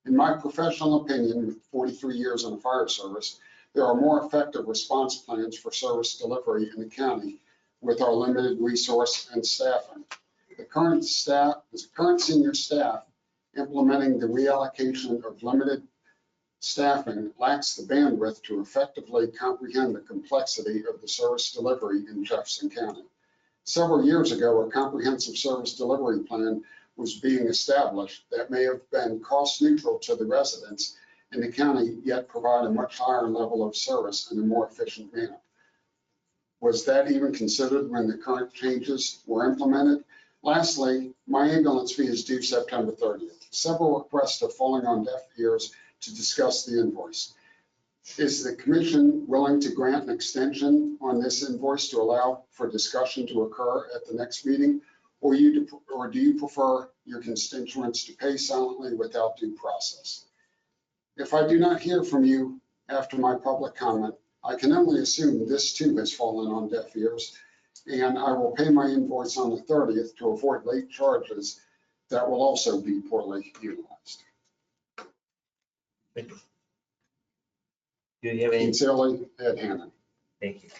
Speaker 13: In my professional opinion, with 43 years in the fire service, there are more effective response plans for service delivery in the county with our limited resource and staffing. The current senior staff implementing the reallocation of limited staffing lacks the bandwidth to effectively comprehend the complexity of the service delivery in Jefferson County. Several years ago, a comprehensive service delivery plan was being established that may have been cost neutral to the residents in the county, yet provide a much higher level of service in a more efficient manner. Was that even considered when the current changes were implemented? Lastly, my ambulance fee is due September 30th. Several requests are falling on deaf ears to discuss the invoice. Is the commission willing to grant an extension on this invoice to allow for discussion to occur at the next meeting? Or do you prefer your constituents to pay silently without due process? If I do not hear from you after my public comment, I can only assume this too has fallen on deaf ears, and I will pay my invoice on the 30th to avoid late charges that will also be poorly utilized.
Speaker 1: Thank you. Do you have any?
Speaker 13: Sincerely, Ed Hannon.
Speaker 1: Thank you.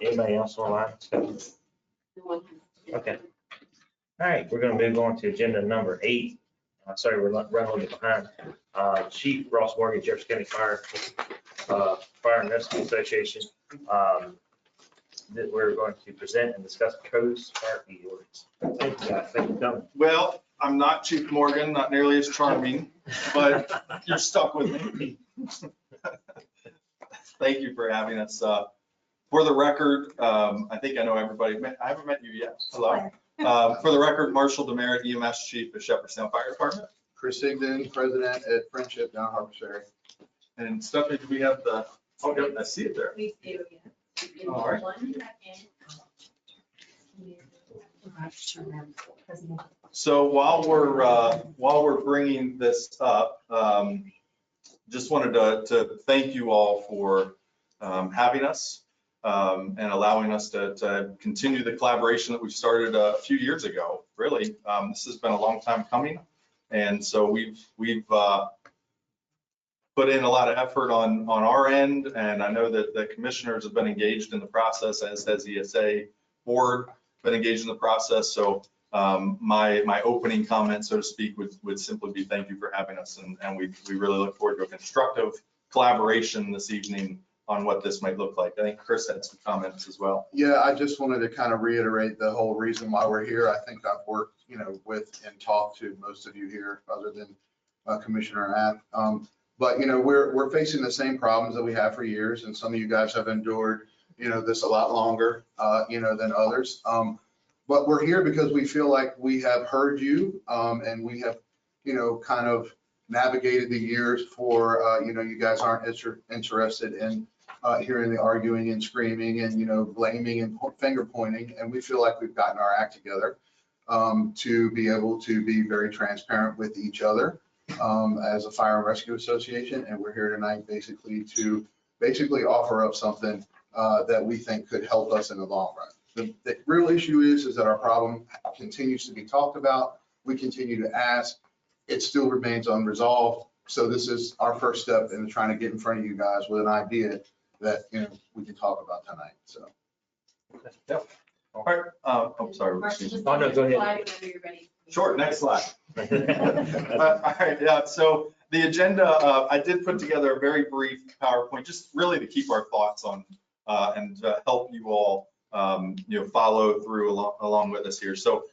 Speaker 1: Anybody else online?
Speaker 2: No one has.
Speaker 1: Okay. All right, we're gonna move on to agenda number 8. Sorry, we're running a little bit behind. Chief Ross Morgan, Jefferson County Fire and Rescue Association. That we're going to present and discuss Coast Park ordinance. Thank you, guys. Thank you for coming.
Speaker 14: Well, I'm not Chief Morgan, not nearly as charming, but you're stuck with me. Thank you for having us. For the record, I think I know everybody. I haven't met you yet. Hello. For the record, Marshall Demerit, EMS Chief of Jefferson Fire Department.
Speaker 15: Chris Sigden, President at Friendship down Harbor Ferry.
Speaker 14: And Stephanie, do we have the, oh, yep, I see it there.
Speaker 2: We do, yeah.
Speaker 14: All right.
Speaker 2: 1 second.
Speaker 10: have to turn around. President.
Speaker 14: So while we're bringing this up, just wanted to thank you all for having us and allowing us to continue the collaboration that we started a few years ago. Really, this has been a long time coming, and so we've put in a lot of effort on our end, and I know that the commissioners have been engaged in the process, as has ESA board been engaged in the process. So my opening comment, so to speak, would simply be thank you for having us, and we really look forward to a constructive collaboration this evening on what this might look like. I think Chris had some comments as well.
Speaker 15: Yeah, I just wanted to kind of reiterate the whole reason why we're here. I think I've worked, with and talked to most of you here, other than Commissioner App. But, we're facing the same problems that we have for years, and some of you guys have endured, this a lot longer, than others. But we're here because we feel like we have heard you, and we have, kind of navigated the years for, you guys aren't interested in hearing the arguing and screaming and, blaming and finger pointing. And we feel like we've gotten our act together to be able to be very transparent with each other as a fire and rescue association. And we're here tonight basically to offer up something that we think could help us in the long run. The real issue is that our problem continues to be talked about. We continue to ask. It still remains unresolved. So this is our first step in trying to get in front of you guys with an idea that, we can talk about tonight. So.
Speaker 14: Yep. All right. I'm sorry.
Speaker 2: Marcia, just
Speaker 1: Oh, no, go ahead.
Speaker 2: slide whenever you're ready.
Speaker 14: Sure, next slide. All right, yeah, so the agenda, I did put together a very brief PowerPoint, just really to keep our thoughts on and to help you all, follow through along with us here. So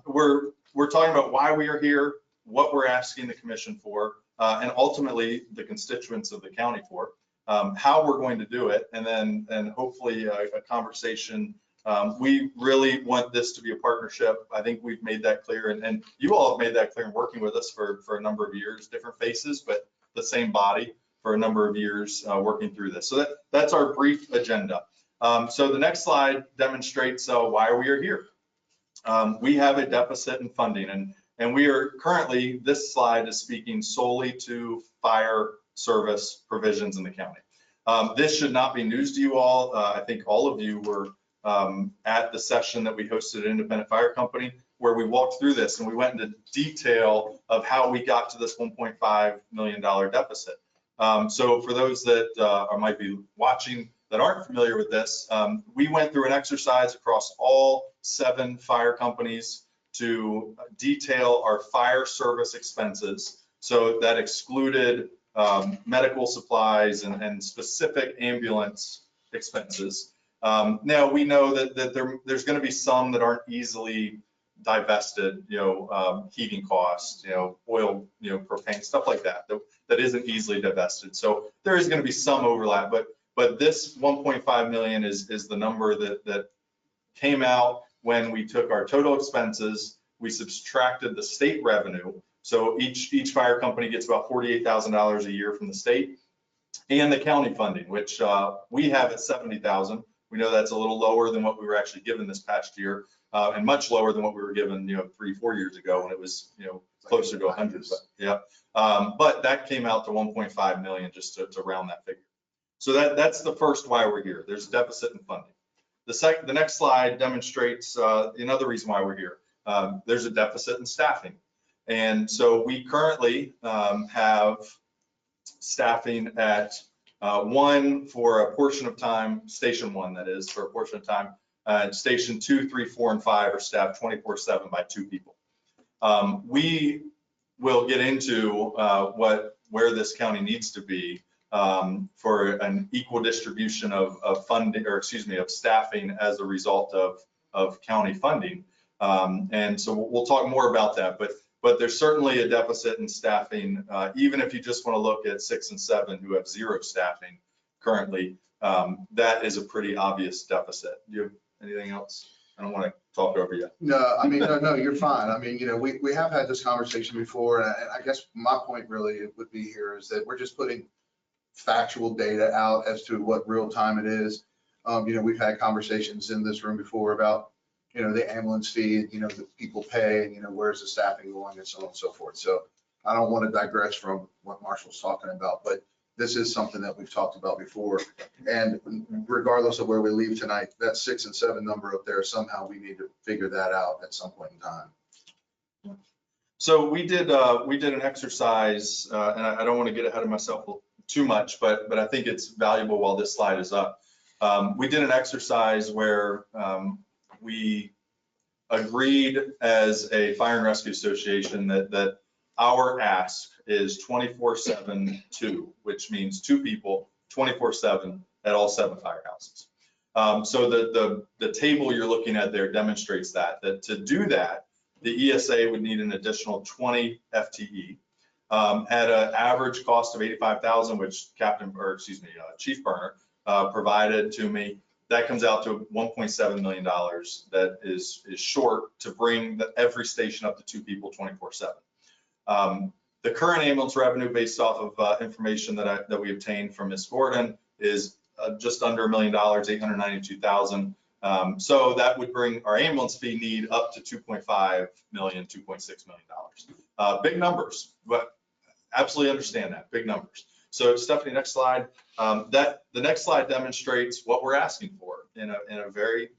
Speaker 14: we're talking about why we are here, what we're asking the commission for, and ultimately the constituents of the county for, how we're going to do it, and then hopefully a conversation. We really want this to be a partnership. I think we've made that clear, and you all have made that clear in working with us for a number of years, different faces, but the same body for a number of years working through this. So that's our brief agenda. So the next slide demonstrates why we are here. We have a deficit in funding, and we are currently, this slide is speaking solely to fire service provisions in the county. This should not be news to you all. I think all of you were at the session that we hosted at Independent Fire Company, where we walked through this and we went into detail of how we got to this $1.5 million deficit. So for those that might be watching that aren't familiar with this, we went through an exercise across all 7 fire companies to detail our fire service expenses. So that excluded medical supplies and specific ambulance expenses. Now we know that there's going to be some that aren't easily divested, heating costs, oil, propane, stuff like that isn't easily divested. So there is going to be some overlap, but this 1.5 million is the number that came out when we took our total expenses, we subtracted the state revenue. So each fire company gets about $48,000 a year from the state, and the county funding, which we have at 70,000. We know that's a little lower than what we were actually given this past year, and much lower than what we were given, 3-4 years ago when it was, closer to 100. But yeah, but that came out to 1.5 million, just to round that figure. So that's the first why we're here. There's a deficit in funding. The next slide demonstrates another reason why we're here. There's a deficit in staffing, and so we currently have staffing at 1 for a portion of time, station 1 that is, for a portion of time. Station 2, 3, 4, and 5 are staffed 24/7 by 2 people. We will get into where this county needs to be for an equal distribution of funding, or excuse me, of staffing as a result of county funding. And so we'll talk more about that, but there's certainly a deficit in staffing, even if you just want to look at 6 and 7 who have 0 staffing currently. That is a pretty obvious deficit. Do you have anything else? I don't want to talk over you.
Speaker 15: No, I mean, no, you're fine. I mean, we have had this conversation before, and I guess my point really would be here is that we're just putting factual data out as to what real time it is. We've had conversations in this room before about, you know, the ambulance fee, you know, that people pay, and, you know, where's the staffing going and so on and so forth. So I don't want to digress from what Marshall's talking about, but this is something that we've talked about before. And regardless of where we leave tonight, that 6 and 7 number up there, somehow we need to figure that out at some point in time.
Speaker 14: So we did an exercise, and I don't want to get ahead of myself too much, but I think it's valuable while this slide is up. We did an exercise where we agreed as a fire and rescue association that our ask is 24/7 2, which means 2 people 24/7 at all 7 firehouses. So the table you're looking at there demonstrates that to do that, the ESA would need an additional 20 FTE at an average cost of $85,000, which Chief Burner provided to me. That comes out to $1.7 million that is short to bring every station up to 2 people 24/7. The current ambulance revenue based off of information that we obtained from Ms. Gordon is just under $1 million, $892,000. So that would bring our ambulance fee need up to $2.5 million, $2.6 million. Big numbers, but absolutely understand that, big numbers. So Stephanie, next slide. The next slide demonstrates what we're asking for in a very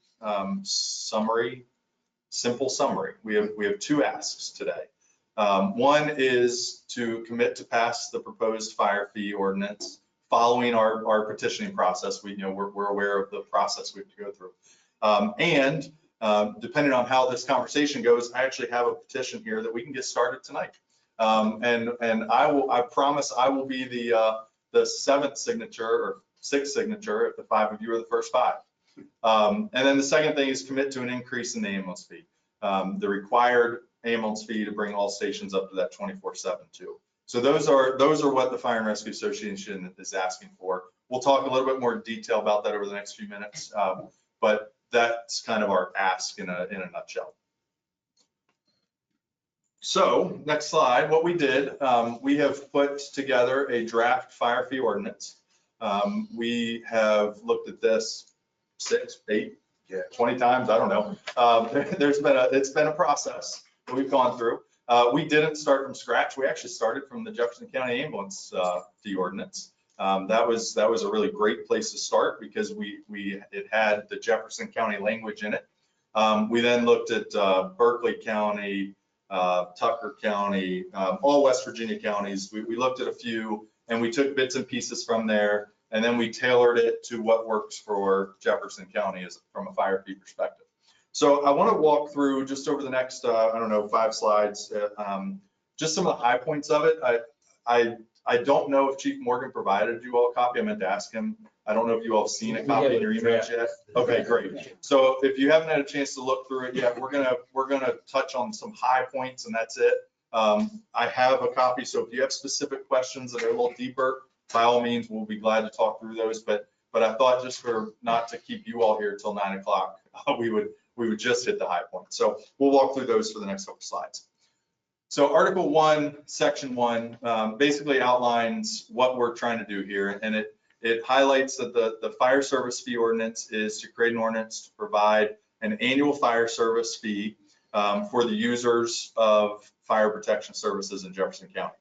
Speaker 14: simple summary. We have 2 asks today. One is to commit to pass the proposed fire fee ordinance following our petitioning process. We're aware of the process we have to go through. And depending on how this conversation goes, I actually have a petition here that we can get started tonight. And I promise I will be the 7th signature or 6th signature if the 5 of you are the first 5. And then the second thing is commit to an increase in the ambulance fee, the required ambulance fee to bring all stations up to that 24/7 too. So those are what the Fire and Rescue Association is asking for. We'll talk a little bit more detail about that over the next few minutes, but that's kind of our ask in a nutshell. So next slide, what we did, we have put together a draft fire fee ordinance. We have looked at this 6, 8, 20 times, I don't know. It's been a process that we've gone through. We didn't start from scratch. We actually started from the Jefferson County ambulance fee ordinance. That was a really great place to start because it had the Jefferson County language in it. We then looked at Berkeley County, Tucker County, all West Virginia counties. We looked at a few and we took bits and pieces from there, and then we tailored it to what works for Jefferson County from a fire fee perspective. So I want to walk through just over the next, 5 slides, just some of the high points of it. I don't know if Chief Morgan provided you all a copy. I meant to ask him. I don't know if you all have seen a copy in your emails yet. Okay, great. So if you haven't had a chance to look through it yet, we're gonna touch on some high points, and that's it. I have a copy, so if you have specific questions that are a little deeper, by all means, we'll be glad to talk through those. But I thought just for not to keep you all here till 9 o'clock, we would just hit the high points. So we'll walk through those for the next couple slides. So Article 1, Section 1 basically outlines what we're trying to do here, and it highlights that the fire service fee ordinance is to create an ordinance to provide an annual fire service fee for the users of fire protection services in Jefferson County.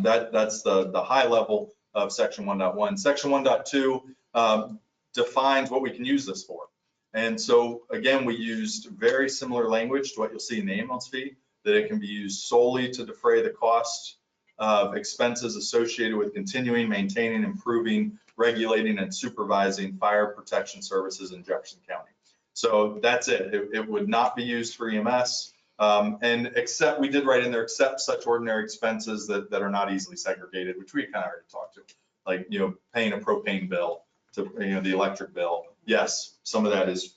Speaker 14: That's the high level of Section 1.1. Section 1.2 defines what we can use this for. And so again, we used very similar language to what you'll see in the ambulance fee, that it can be used solely to defray the cost of expenses associated with continuing, maintaining, improving, regulating, and supervising fire protection services in Jefferson County. So that's it. It would not be used for EMS. And except, we did write in there, except such ordinary expenses that are not easily segregated, which we kind of already talked to, like, paying a propane bill to, the electric bill. Yes, some of that is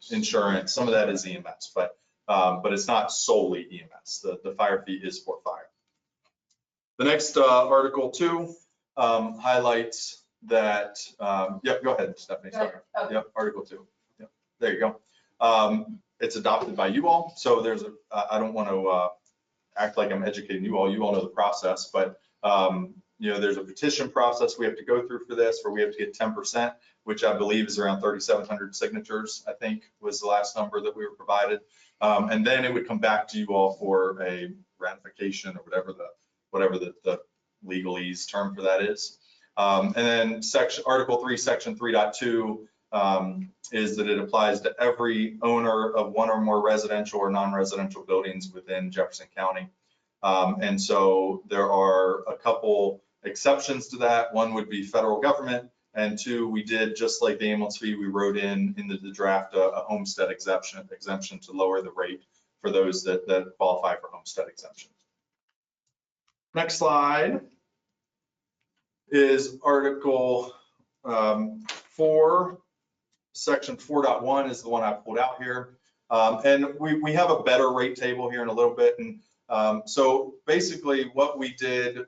Speaker 14: insurance. Some of that is EMS, but it's not solely EMS. The fire fee is for fire. The next Article 2 highlights that. Yep, go ahead, Stephanie. Sorry. Okay. Yep, Article 2. Yep, there you go. It's adopted by you all, so I don't want to act like I'm educating you all. You all know the process, but there's a petition process we have to go through for this, where we have to get 10%, which I believe is around 3,700 signatures, I think was the last number that we were provided. And then it would come back to you all for a ratification or whatever the legalese term for that is. And then Article 3, Section 3.2 is that it applies to every owner of one or more residential or non-residential buildings within Jefferson County. And so there are a couple exceptions to that. One would be federal government, and two, we did, just like the ambulance fee, we wrote in the draft a homestead exemption to lower the rate for those that qualify for homestead exemption. Next slide is Article 4, Section 4.1 is the one I pulled out here. And we have a better rate table here in a little bit. And so basically what we did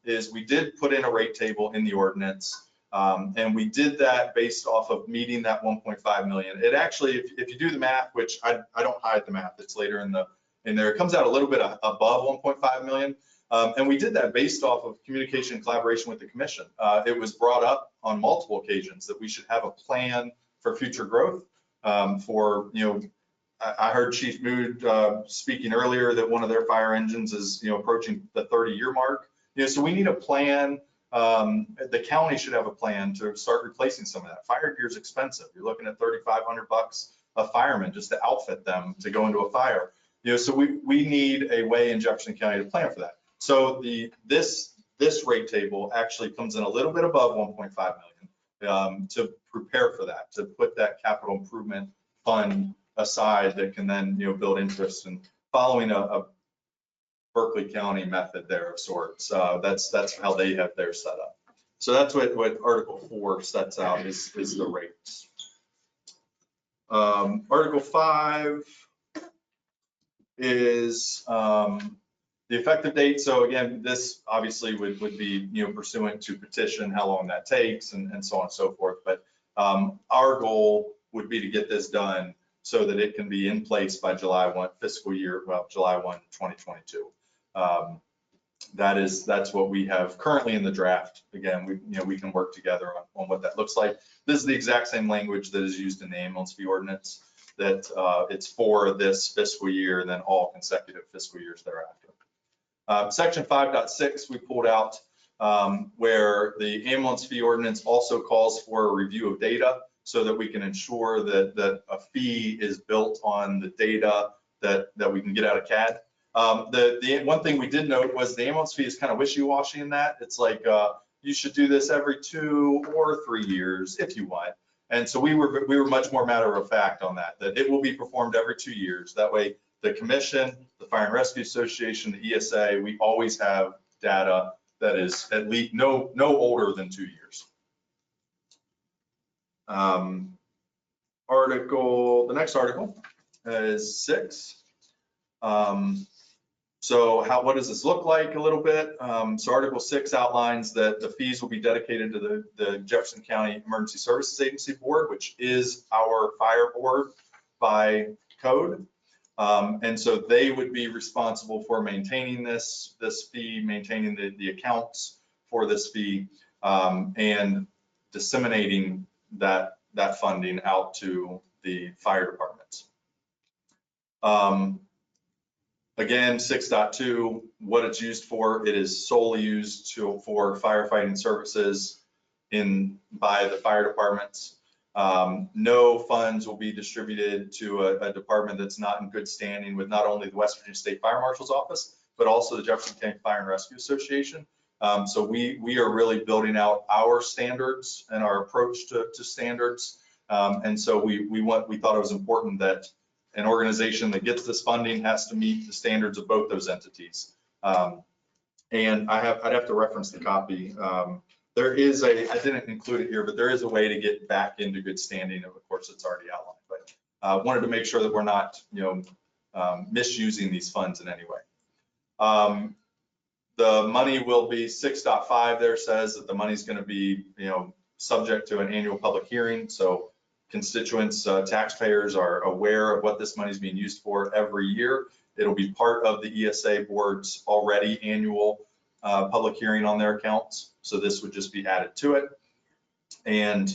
Speaker 14: is we did put in a rate table in the ordinance. And we did that based off of meeting that 1.5 million. It actually, if you do the math, which I don't hide the math, it's later in there, it comes out a little bit above 1.5 million. And we did that based off of communication and collaboration with the commission. It was brought up on multiple occasions that we should have a plan for future growth. I heard Chief Mood speaking earlier that one of their fire engines is approaching the 30-year mark. So we need a plan. The county should have a plan to start replacing some of that. Fire gear is expensive. You're looking at $3,500 a fireman just to outfit them to go into a fire. So we need a way in Jefferson County to plan for that. So this rate table actually comes in a little bit above 1.5 million to prepare for that, to put that capital improvement fund aside that can then build interest, and following a Berkeley County method there of sorts. That's how they have their setup. So that's what Article 4 sets out is the rates. Article 5 is the effective date. So again, this obviously would be pursuant to petition, how long that takes, and so on and so forth. But our goal would be to get this done so that it can be in place by July 1, July 1, 2022. That's what we have currently in the draft. Again, we can work together on what that looks like. This is the exact same language that is used in the ambulance fee ordinance, that it's for this fiscal year and then all consecutive fiscal years thereafter. Section 5.6 we pulled out, where the ambulance fee ordinance also calls for a review of data so that we can ensure that a fee is built on the data that we can get out of CAD. The one thing we did note was the ambulance fee is kind of wishy-washy in that. It's like you should do this every 2 or 3 years if you want. And so we were much more matter of fact on that it will be performed every 2 years. That way the commission, the Fire and Rescue Association, the ESA, we always have data that is at least no older than 2 years. The next article is 6. So what does this look like a little bit? So Article 6 outlines that the fees will be dedicated to the Jefferson County Emergency Services Agency Board, which is our fire board by code. And so they would be responsible for maintaining this fee, maintaining the accounts for this fee, and disseminating that funding out to the fire departments. Again, 6.2, what it's used for, it is solely used for firefighting services by the fire departments. No funds will be distributed to a department that's not in good standing with not only the West Virginia State Fire Marshal's Office, but also the Jefferson County Fire and Rescue Association. So we are really building out our standards and our approach to standards. And so we thought it was important that an organization that gets this funding has to meet the standards of both those entities. And I'd have to reference the copy. There is I didn't include it here, but there is a way to get back into good standing. Of course, it's already outlined, but I wanted to make sure that we're not, misusing these funds in any way. The money will be 6.5 there says that the money's going to be, subject to an annual public hearing. So constituents, taxpayers are aware of what this money is being used for every year. It'll be part of the ESA board's already annual public hearing on their accounts. So this would just be added to it. And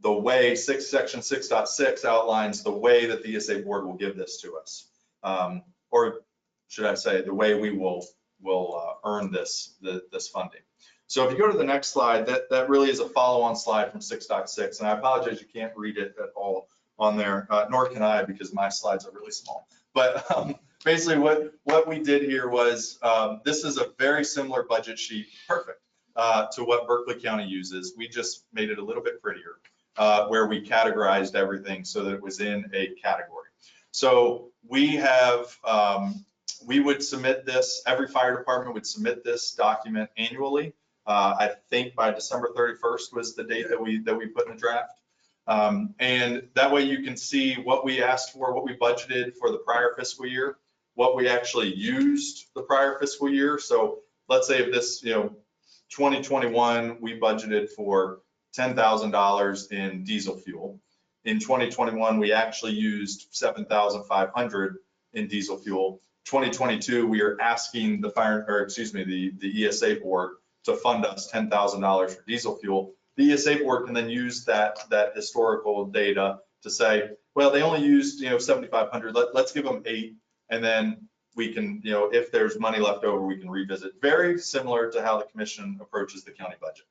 Speaker 14: the way section 6.6 outlines the way that the ESA board will give this to us. Or should I say the way we will earn this funding. So if you go to the next slide, that really is a follow-on slide from 6.6. And I apologize, you can't read it at all on there, nor can I because my slides are really small. But basically what we did here was, this is a very similar budget sheet, perfect, to what Berkeley County uses. We just made it a little bit prettier, where we categorized everything so that it was in a category. So we have, we would submit this, every fire department would submit this document annually. I think by December 31st was the date that we put in the draft. And that way you can see what we asked for, what we budgeted for the prior fiscal year, what we actually used the prior fiscal year. So let's say if this, 2021, we budgeted for $10,000 in diesel fuel. In 2021, we actually used $7,500 in diesel fuel. 2022, we are asking the ESA board to fund us $10,000 for diesel fuel. The ESA board can then use that historical data to say, well, they only used 7,500. Let's give them 8, and then we can, if there's money left over, we can revisit. Very similar to how the commission approaches the county budget.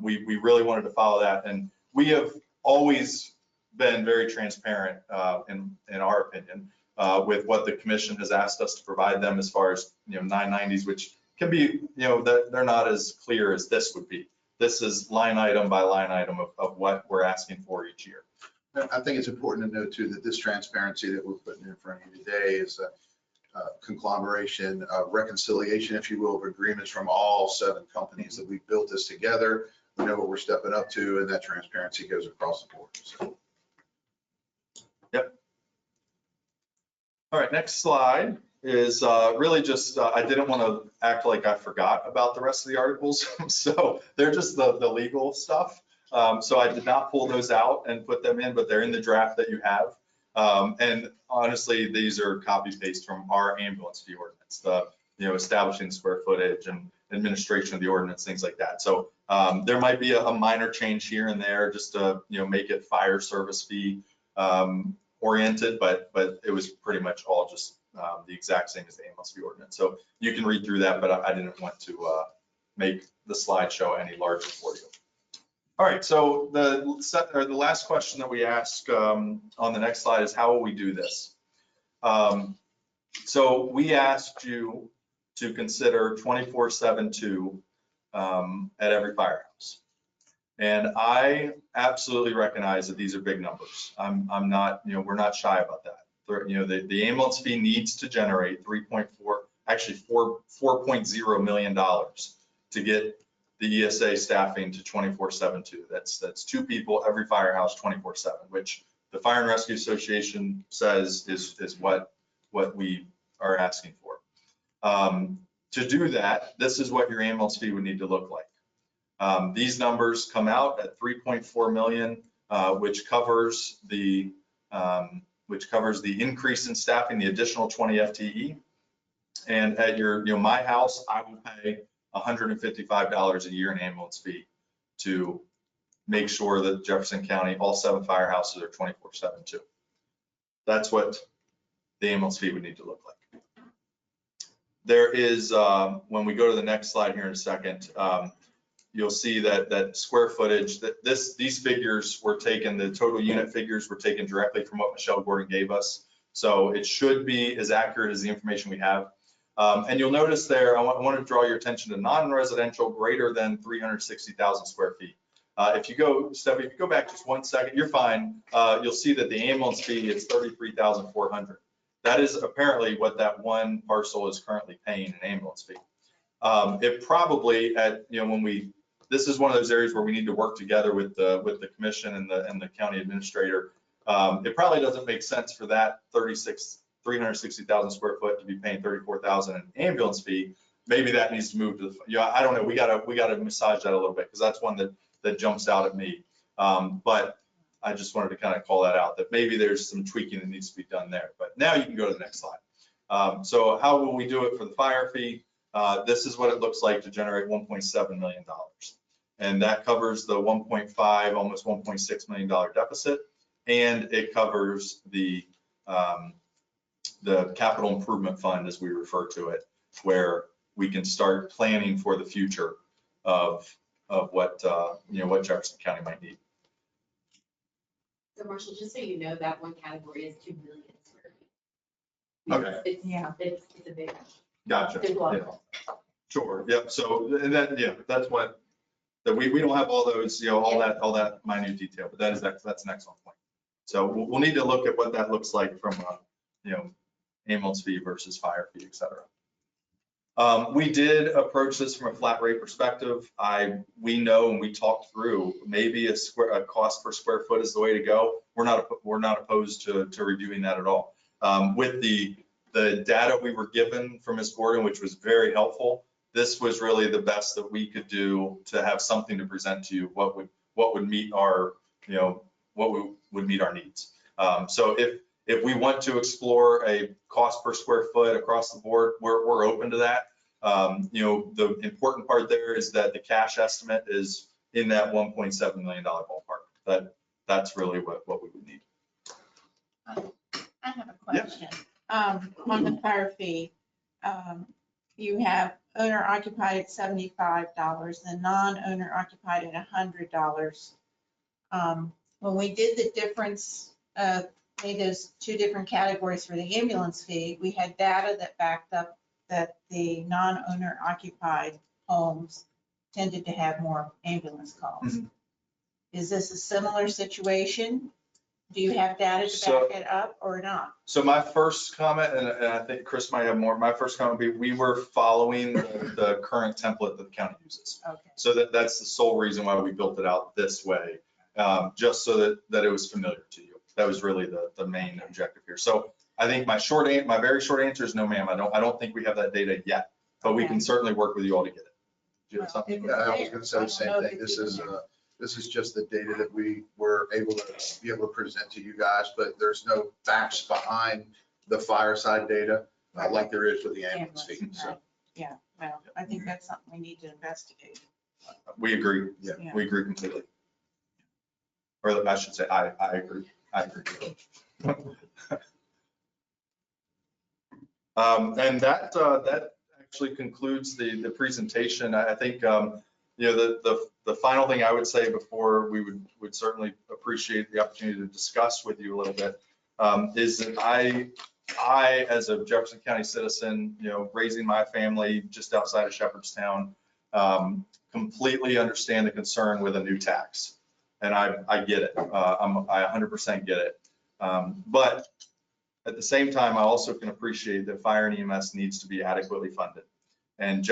Speaker 14: We really wanted to follow that, and we have always been very transparent in our opinion with what the commission has asked us to provide them as far as 990s, which can be, they're not as clear as this would be. This is line item by line item of what we're asking for each year.
Speaker 15: I think it's important to note too that this transparency that we're putting in front of you today is a conglomeration, reconciliation, if you will, of agreements from all 7 companies that we built this together. We know what we're stepping up to, and that transparency goes across the board. So.
Speaker 14: Yep. All right, next slide is really just, I didn't want to act like I forgot about the rest of the articles. So they're just the legal stuff. So I did not pull those out and put them in, but they're in the draft that you have. And honestly, these are copy paste from our ambulance fee ordinance, the establishing square footage and administration of the ordinance, things like that. So there might be a minor change here and there just to make it fire service fee oriented, but it was pretty much all just the exact same as the ambulance fee ordinance. So you can read through that, but I didn't want to make the slideshow any larger for you. All right, so the last question that we ask on the next slide is how will we do this? So we asked you to consider 24/7/2 at every firehouse. And I absolutely recognize that these are big numbers. I'm not, we're not shy about that. The ambulance fee needs to generate $4.0 million to get the ESA staffing to 24/7/2. That's 2 people every firehouse 24/7, which the Fire and Rescue Association says is what we are asking for. To do that, this is what your ambulance fee would need to look like. These numbers come out at 3.4 million, which covers the increase in staffing, the additional 20 FTE. And at my house, I will pay $155 a year in ambulance fee to make sure that Jefferson County, all 7 firehouses are 24/7/2. That's what the ambulance fee would need to look like. There is, when we go to the next slide here in a second, you'll see that square footage, these figures were taken, the total unit figures were taken directly from what Michelle Gordon gave us. So it should be as accurate as the information we have. And you'll notice there, I want to draw your attention to non-residential greater than 360,000 square feet. If you go, Stephanie, if you go back just 1 second, you're fine. You'll see that the ambulance fee is 33,400. That is apparently what that one parcel is currently paying in ambulance fee. It probably this is one of those areas where we need to work together with the commission and the county administrator. It probably doesn't make sense for that 360,000 square foot to be paying 34,000 in ambulance fee. Maybe that needs to move to I don't know. We gotta massage that a little bit because that's one that jumps out at me. But I just wanted to kind of call that out, that maybe there's some tweaking that needs to be done there. But now you can go to the next slide. So how will we do it for the fire fee? This is what it looks like to generate $1.7 million. And that covers the 1.5, almost $1.6 million deficit. And it covers the capital improvement fund, as we refer to it, where we can start planning for the future of what, what Jefferson County might need.
Speaker 2: So Marshall, just so you know, that one category is 2 million square feet.
Speaker 14: Okay.
Speaker 2: It's a big.
Speaker 14: Gotcha.
Speaker 2: big block.
Speaker 14: Yeah. Sure. Yep. So, and then, yeah, that's what, that we don't have all those, all that minute detail, but that's an excellent point. So we'll need to look at what that looks like from ambulance fee versus fire fee, et cetera. We did approach this from a flat rate perspective. We know, and we talked through, maybe a cost per square foot is the way to go. We're not opposed to reviewing that at all. With the data we were given from Ms. Gordon, which was very helpful, this was really the best that we could do to have something to present to you. What would meet our, would meet our needs. So if we want to explore a cost per square foot across the board, we're open to that. The important part there is that the cash estimate is in that $1.7 million ballpark. That's really what we would need.
Speaker 7: I have a question. On the fire fee, you have owner occupied at $75 and non-owner occupied at $100. When we did the difference, made those two different categories for the ambulance fee, we had data that backed up that the non-owner occupied homes tended to have more ambulance calls.
Speaker 14: Mm-hmm.
Speaker 7: Is this a similar situation? Do you have data to back it up or not?
Speaker 14: So my first comment, and I think Chris might have more, my first comment would be we were following the current template that the county uses.
Speaker 7: Okay.
Speaker 14: So that's the sole reason why we built it out this way, just so that it was familiar to you. That was really the main objective here. So I think my very short answer is no, ma'am. I don't think we have that data yet, but we can certainly work with you all to get it. Do you have something?
Speaker 15: Yeah, I was gonna say the same thing. This is just the data that we were able to present to you guys, but there's no facts behind the fireside data like there is with the ambulance fee. So.
Speaker 7: Yeah, well, I think that's something we need to investigate.
Speaker 14: We agree. Yeah, we agree completely. Or I should say, I agree. I agree. And that actually concludes the presentation. I think the final thing I would say before we would certainly appreciate the opportunity to discuss with you a little bit is that I, as a Jefferson County citizen, raising my family just outside of Shepherdstown, completely understand the concern with a new tax. And I get it. I 100% get it. But at the same time, I also can appreciate that fire and EMS needs to be adequately funded. And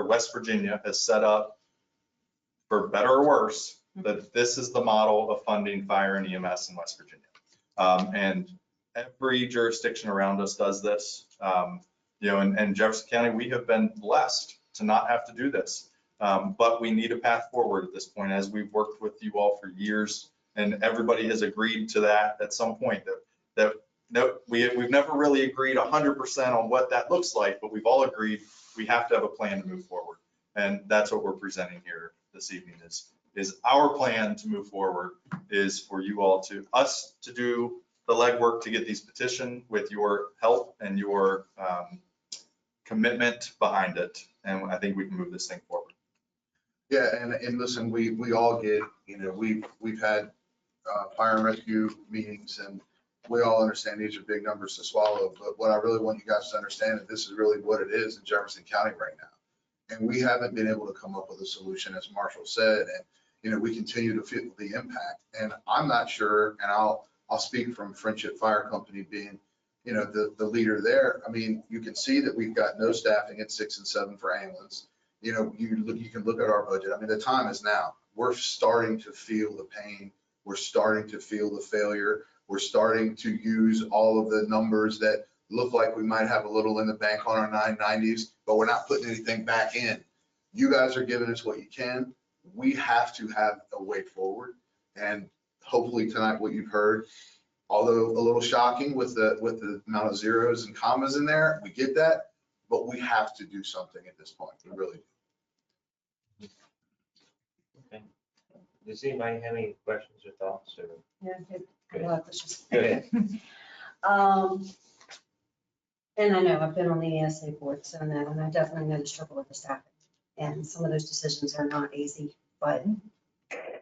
Speaker 14: West Virginia has set up, for better or worse, that this is the model of funding fire and EMS in West Virginia. And every jurisdiction around us does this. And Jefferson County, we have been blessed to not have to do this. But we need a path forward at this point, as we've worked with you all for years, and everybody has agreed to that at some point. We've never really agreed 100% on what that looks like, but we've all agreed we have to have a plan to move forward. And that's what we're presenting here this evening is our plan to move forward is for you all us to do the legwork to get these petitioned with your help and your commitment behind it. And I think we can move this thing forward.
Speaker 15: Yeah, and listen, we all get, we've had fire and rescue meetings, and we all understand these are big numbers to swallow. But what I really want you guys to understand is this is really what it is in Jefferson County right now. And we haven't been able to come up with a solution, as Marshall said, and we continue to feel the impact. And I'm not sure, and I'll speak from Friendship Fire Company being, the leader there. I mean, you can see that we've got no staffing at 6 and 7 for ambulance. You can look at our budget. I mean, the time is now. We're starting to feel the pain. We're starting to feel the failure. We're starting to use all of the numbers that look like we might have a little in the bank on our 990s, but we're not putting anything back in. You guys are giving us what you can. We have to have a way forward. And hopefully tonight, what you've heard, although a little shocking with the amount of zeros and commas in there, we get that, but we have to do something at this point. We really do.
Speaker 1: Okay. Does anybody have any questions or thoughts or?
Speaker 10: Yeah, good.
Speaker 1: Go
Speaker 10: Well, it's just-
Speaker 1: Go ahead.
Speaker 10: And I know I've been on the ESA board, so now, and I definitely know the struggle with the staffing. And some of those decisions are not easy, but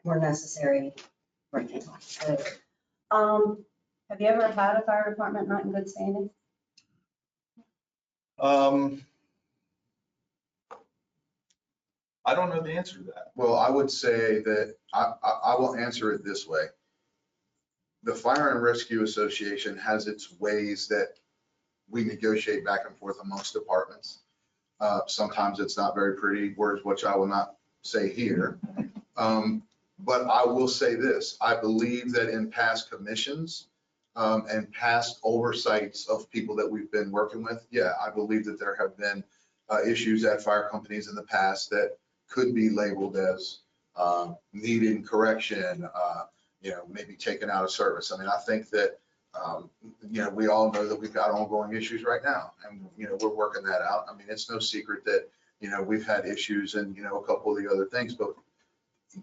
Speaker 10: were necessary right now. So, have you ever had a fire department not in good standing?
Speaker 14: I don't know the answer to that.
Speaker 15: Well, I would say that I will answer it this way. The Fire and Rescue Association has its ways that we negotiate back and forth amongst departments. Sometimes it's not very pretty words, which I will not say here. But I will say this, I believe that in past commissions and past oversights of people that we've been working with, yeah, I believe that there have been issues at fire companies in the past that could be labeled as needing correction, maybe taken out of service. I mean, I think that, we all know that we've got ongoing issues right now, and, we're working that out. I mean, it's no secret that, we've had issues and, a couple of the other things, but,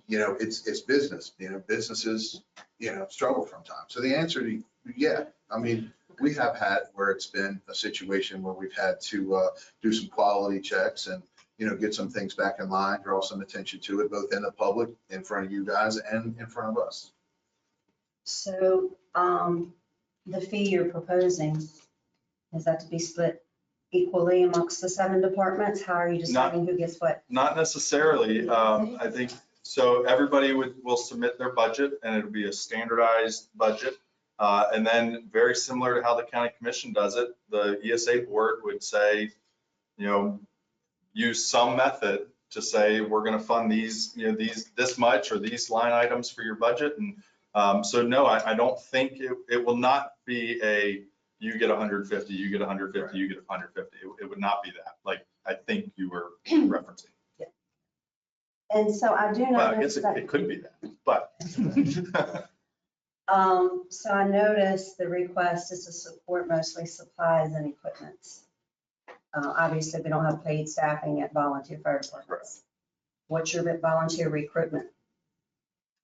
Speaker 15: it's business, businesses, struggle from time. So the answer to, yeah, I mean, we have had where it's been a situation where we've had to do some quality checks and, get some things back in line, draw some attention to it, both in the public, in front of you guys, and in front of us.
Speaker 10: So, the fee you're proposing, is that to be split equally amongst the 7 departments? How are you deciding who gets what?
Speaker 14: Not necessarily. I think, so everybody will submit their budget, and it'll be a standardized budget. And then very similar to how the county commission does it, the ESA board would say, use some method to say, we're going to fund these, this much or these line items for your budget. And so no, I don't think it will not be a, you get 150, you get 150, you get 150. It would not be that, like I think you were referencing.
Speaker 10: Yeah. And so I do
Speaker 14: Well, I
Speaker 10: notice
Speaker 14: guess
Speaker 10: that.
Speaker 14: it could be that, but.
Speaker 10: So I noticed the request is to support mostly supplies and equipment. Obviously, we don't have paid staffing at volunteer fire departments. What's your volunteer recruitment?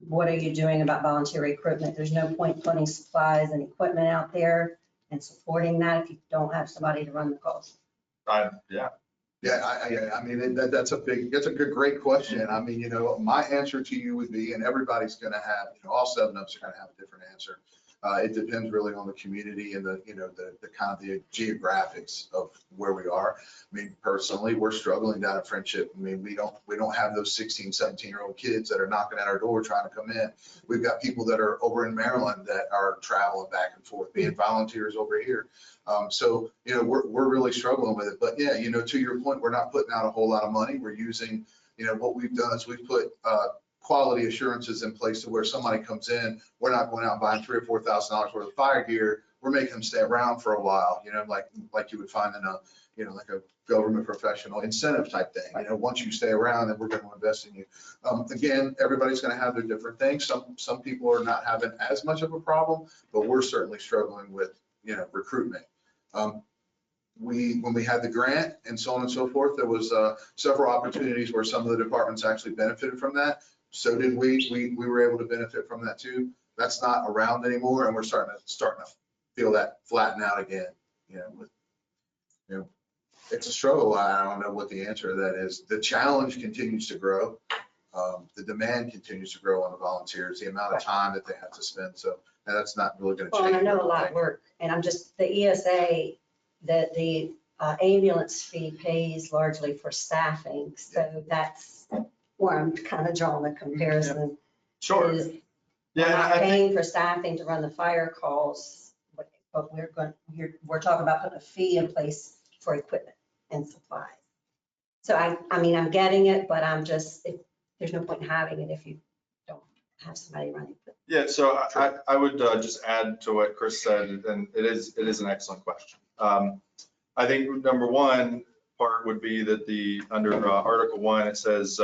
Speaker 10: What are you doing about volunteer recruitment? There's no point putting supplies and equipment out there and supporting that if you don't have somebody to run the calls.
Speaker 14: Yeah.
Speaker 15: Yeah, I mean, that's a great question. I mean, my answer to you would be, and everybody's going to have, all 7 of us are going to have a different answer. It depends really on the community and the kind of the geographics of where we are. I mean, personally, we're struggling down at Friendship. I mean, we don't have those 16, 17-year-old kids that are knocking at our door trying to come in. We've got people that are over in Maryland that are traveling back and forth, being volunteers over here. So, we're really struggling with it. But yeah, to your point, we're not putting out a whole lot of money. We're using, what we've done is we've put quality assurances in place to where somebody comes in, we're not going out and buying $3,000 or $4,000 worth of fire gear. We're making them stay around for a while, like you would find in like a government professional incentive type thing. Once you stay around, then we're going to invest in you. Again, everybody's going to have their different things. Some people are not having as much of a problem, but we're certainly struggling with, recruitment. When we had the grant and so on and so forth, there was several opportunities where some of the departments actually benefited from that. So did we. We were able to benefit from that too. That's not around anymore, and we're starting to feel that flatten out again. It's a struggle. I don't know what the answer to that is. The challenge continues to grow. The demand continues to grow on the volunteers, the amount of time that they have to spend. So that's not really going to change.
Speaker 10: Well, and I know a lot of work, and I'm just, the ESA, that the ambulance fee pays largely for staffing. So that's where I'm kind of drawing the comparison.
Speaker 14: Sure.
Speaker 10: Is
Speaker 14: Yeah,
Speaker 10: we're not
Speaker 14: I think,
Speaker 10: paying for staffing to run the fire calls, but we're talking about putting a fee in place for equipment and supplies. So I mean, I'm getting it, but I'm just, there's no point in having it if you don't have somebody running.
Speaker 14: yeah, so I would just add to what Chris said, and it is an excellent question. I think number one part would be that under Article 1, it says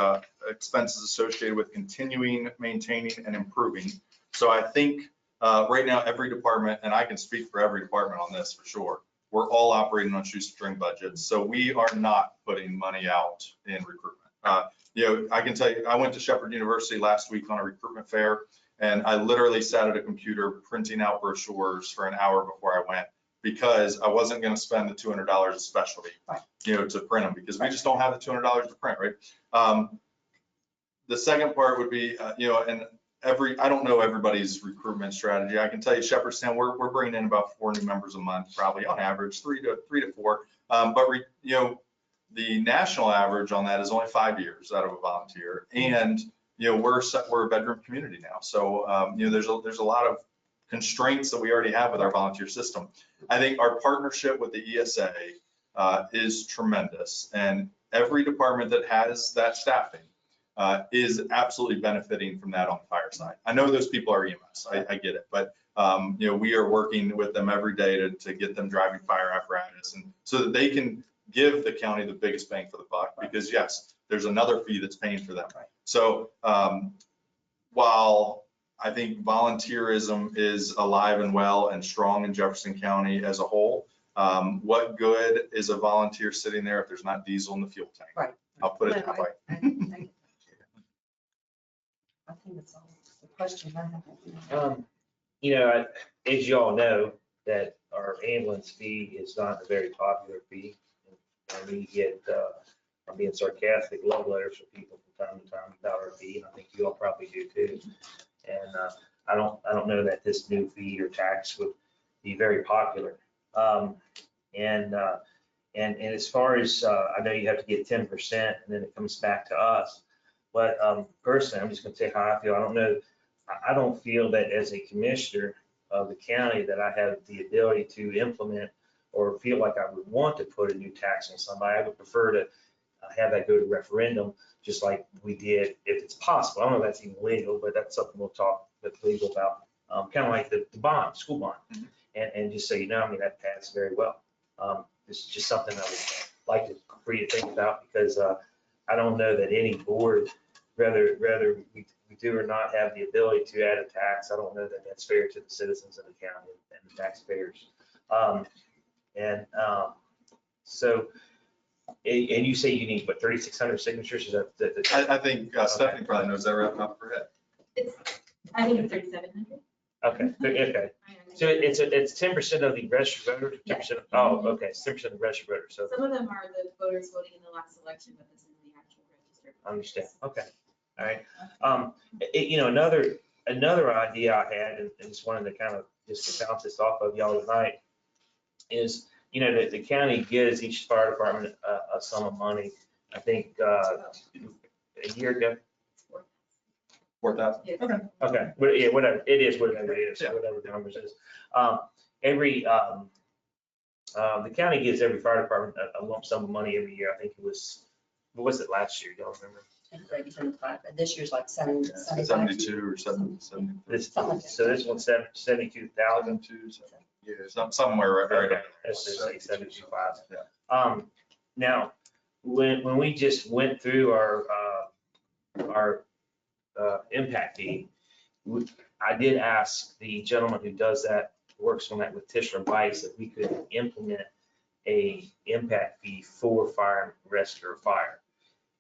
Speaker 14: expenses associated with continuing, maintaining, and improving. So I think right now, every department, and I can speak for every department on this for sure, we're all operating on shoestring budgets. So we are not putting money out in recruitment. You know, I can tell you, I went to Shepherd University last week on a recruitment fair, and I literally sat at a computer printing out brochures for an hour before I went, because I wasn't going to spend the $200 a specialty, you know, to print them, because we just don't have the $200 to print, right? The second part would be, you know, and I don't know everybody's recruitment strategy. I can tell you Shepherdstown, we're bringing in about 4 new members a month, probably on average, 3 to 4. You know, the national average on that is only 5 years out of a volunteer. And, you know, we're a bedroom community now. So, you know, there's a lot of constraints that we already have with our volunteer system. I think our partnership with the ESA is tremendous. And every department that has that staffing is absolutely benefiting from that on the fire side. I know those people are EMS, I get it, but you know, we are working with them every day to get them driving fire apparatus, and so that they can give the county the biggest bang for the buck, because yes, there's another fee that's paying for them. So while I think volunteerism is alive and well and strong in Jefferson County as a whole, what good is a volunteer sitting there if there's not diesel in the fuel tank?
Speaker 10: Right.
Speaker 14: I'll put it that way.
Speaker 10: I think that's all the questions I have.
Speaker 1: You know, as you all know, that our ambulance fee is not a very popular fee. And we get, I'm being sarcastic, love letters from people from time to time about our fee, and I think you all probably do too. And I don't know that this new fee or tax would be very popular. And as far as, I know you have to get 10% and then it comes back to us. But personally, I'm just gonna say how I feel. I don't know, I don't feel that as a commissioner of the county that I have the ability to implement or feel like I would want to put a new tax on somebody. I would prefer to have that go to referendum, just like we did, if it's possible. I don't know if that's even legal, but that's something we'll talk with legal about. Kind of like the bond, school bond. And just so you know, I mean, that passed very well. This is just something I would like for you to think about, because I don't know that any board, whether we do or not have the ability to add a tax, I don't know that that's fair to the citizens of the county and the taxpayers. So, and you say you need, what, 3,600 signatures? Is that
Speaker 14: I think Stephanie probably knows that right off the top of her head.
Speaker 2: I think it's 3,700.
Speaker 1: Okay. So it's 10% of the registered voters, 10%, oh, okay, it's 10% of the registered voters, so.
Speaker 2: Some of them are the voters voting in the last election, but this is the actual registered.
Speaker 1: I understand, okay, all right. You know, another idea I had, and just wanted to kind of just to bounce this off of y'all tonight, is, you know, that the county gives each fire department a sum of money. I think a year ago.
Speaker 14: 4,000.
Speaker 1: Okay, but yeah, whatever, it is whatever it is,
Speaker 14: Yeah.
Speaker 1: whatever the numbers is. The county gives every fire department a lump sum of money every year. I think it was, what was it last year? Y'all remember?
Speaker 10: This year's like 75.
Speaker 14: 72 or 70.
Speaker 1: So this one's 72,000.
Speaker 14: Yeah, somewhere right
Speaker 1: Okay, let's just say 75. Now, when we just went through our impact fee, I did ask the gentleman who does that, works on that with Tishler Weiss, if we could implement a impact fee for fire and rescue or fire.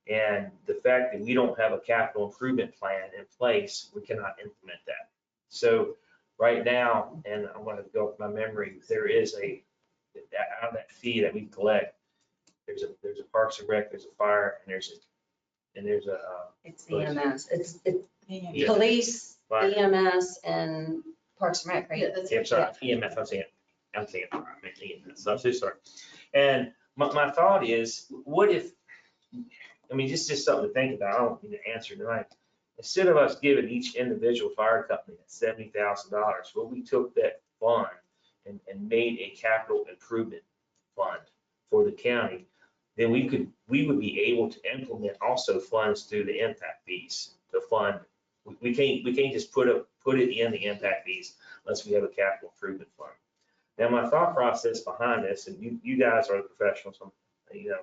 Speaker 1: And the fact that we don't have a capital improvement plan in place, we cannot implement that. So right now, and I'm going to go with my memory, there is out of that fee that we collect, there's a Parks and Rec, there's a fire, and there's a
Speaker 10: It's EMS. It's
Speaker 1: Yeah.
Speaker 10: police,
Speaker 1: Fire.
Speaker 10: EMS, and Parks and Rec, right?
Speaker 1: Yeah, I'm sorry, EMF, I'm saying fire, I meant EMS, I'm so sorry. And my thought is, what if, I mean, just something to think about, I don't need to answer tonight. Instead of us giving each individual fire company $70,000, well, we took that fund and made a capital improvement fund for the county, then we would be able to implement also funds through the impact fees to fund. We can't just put it in the impact fees unless we have a capital improvement fund. Now, my thought process behind this, and you guys are the professionals, so you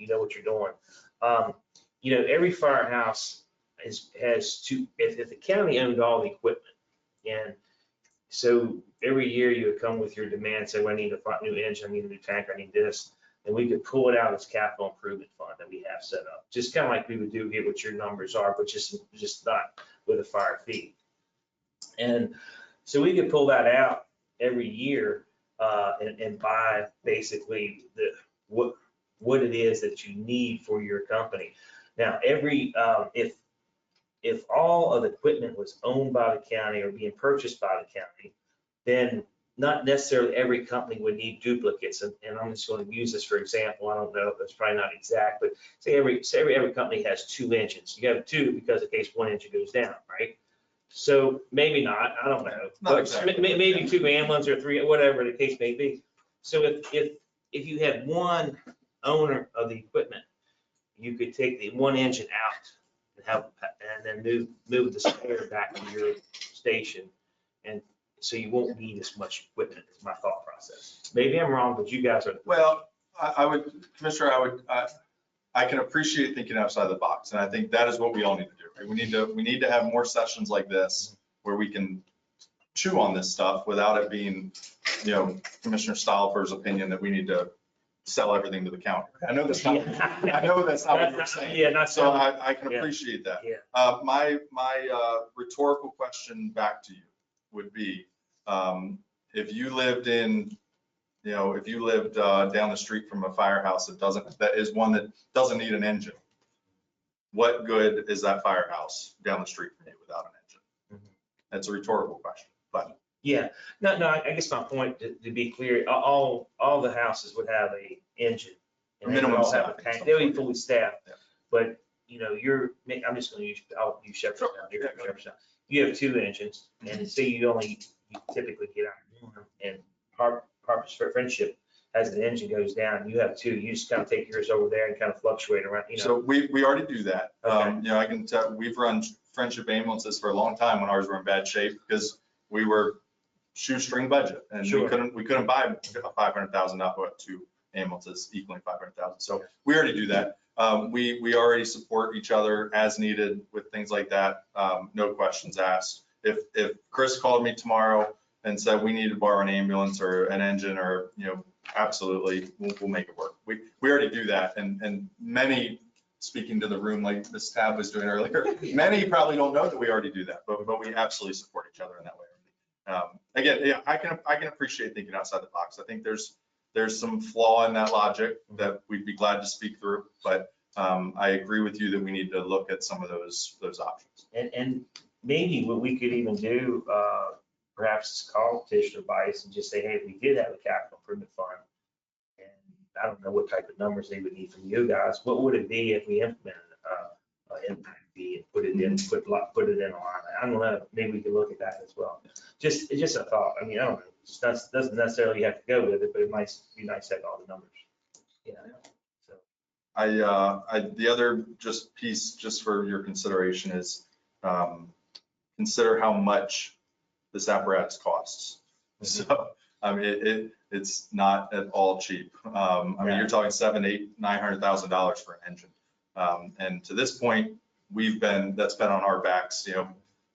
Speaker 1: know what you're doing. You know, every firehouse has to, if the county owned all the equipment, and so every year you would come with your demand, say, well, I need a new engine, I need a new tank, I need this. And we could pull it out as capital improvement fund that we have set up, just kind of like we would do here, what your numbers are, but just not with a fire fee. And so we could pull that out every year and buy basically what it is that you need for your company. Now, if all of the equipment was owned by the county or being purchased by the county, then not necessarily every company would need duplicates. And I'm just going to use this for example. I don't know, that's probably not exact, but say every company has 2 engines. You have 2 because in case one engine goes down, right? So maybe not, I don't know. But
Speaker 14: exactly.
Speaker 1: maybe 2 ambulance or 3, whatever the case may be. So if you had one owner of the equipment, you could take the one engine out and then move the spare back to your station. And so you won't need as much equipment, is my thought process. Maybe I'm wrong, but you guys are.
Speaker 14: Well, Commissioner, I can appreciate thinking outside the box, and I think that is what we all need to do. Right? We need to have more sessions like this where we can chew on this stuff without it being, Commissioner Stollifer's opinion that we need to sell everything to the county. I know that's not what you're saying.
Speaker 1: Yeah, not
Speaker 14: so. I can appreciate that.
Speaker 1: Yeah.
Speaker 14: My rhetorical question back to you would be, if you lived down the street from a firehouse that is one that doesn't need an engine, what good is that firehouse down the street from you without an engine? That's a rhetorical question, but.
Speaker 1: Yeah, no, I guess my point, to be clear, all the houses would have a engine. And they would all have a tank. They would be fully staffed.
Speaker 14: Yeah.
Speaker 1: But, I'm just going to use Jefferson County. Jefferson. You have 2 engines, and say you typically get out one, and Harper's Friendship, as the engine goes down, you have 2, you just kind of take yours over there and kind of fluctuate around,
Speaker 14: So we already do that.
Speaker 1: Okay.
Speaker 14: I can tell, we've run Friendship ambulances for a long time when ours were in bad shape because we were shoestring budget and
Speaker 1: Sure.
Speaker 14: we couldn't buy a $500,000 2 ambulances equaling 500,000. So we already do that. We already support each other as needed with things like that. No questions asked. If Chris called me tomorrow and said we need to borrow an ambulance or an engine or, absolutely, we'll make it work. We already do that. And many, speaking to the room like Ms. Tab was doing earlier, many probably don't know that we already do that, but we absolutely support each other in that way. Again, yeah, I can appreciate thinking outside the box. I think there's some flaw in that logic that we'd be glad to speak through, but I agree with you that we need to look at some of those options.
Speaker 1: And maybe what we could even do, perhaps call petitioner bias and just say, hey, we did have a capital improvement fund. And I don't know what type of numbers they would need from you guys. What would it be if we implemented impact fee and put it in a line? I don't know. Maybe we could look at that as well. It's just a thought. I mean, I don't know. It doesn't necessarily have to go with it, but it might be nice to have all the numbers. Yeah. So.
Speaker 14: The other piece just for your consideration is consider how much this apparatus costs. So, I mean, it's not at all cheap. I mean, you're talking $700,000, $800,000, $900,000 for an engine. And to this point, that's been on our backs,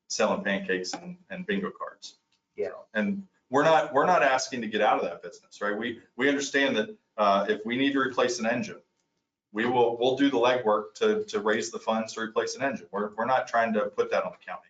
Speaker 14: selling pancakes and bingo cards.
Speaker 1: Yeah.
Speaker 14: And we're not asking to get out of that business, right? We understand that if we need to replace an engine, we'll do the legwork to raise the funds to replace an engine. We're not trying to put that on the county.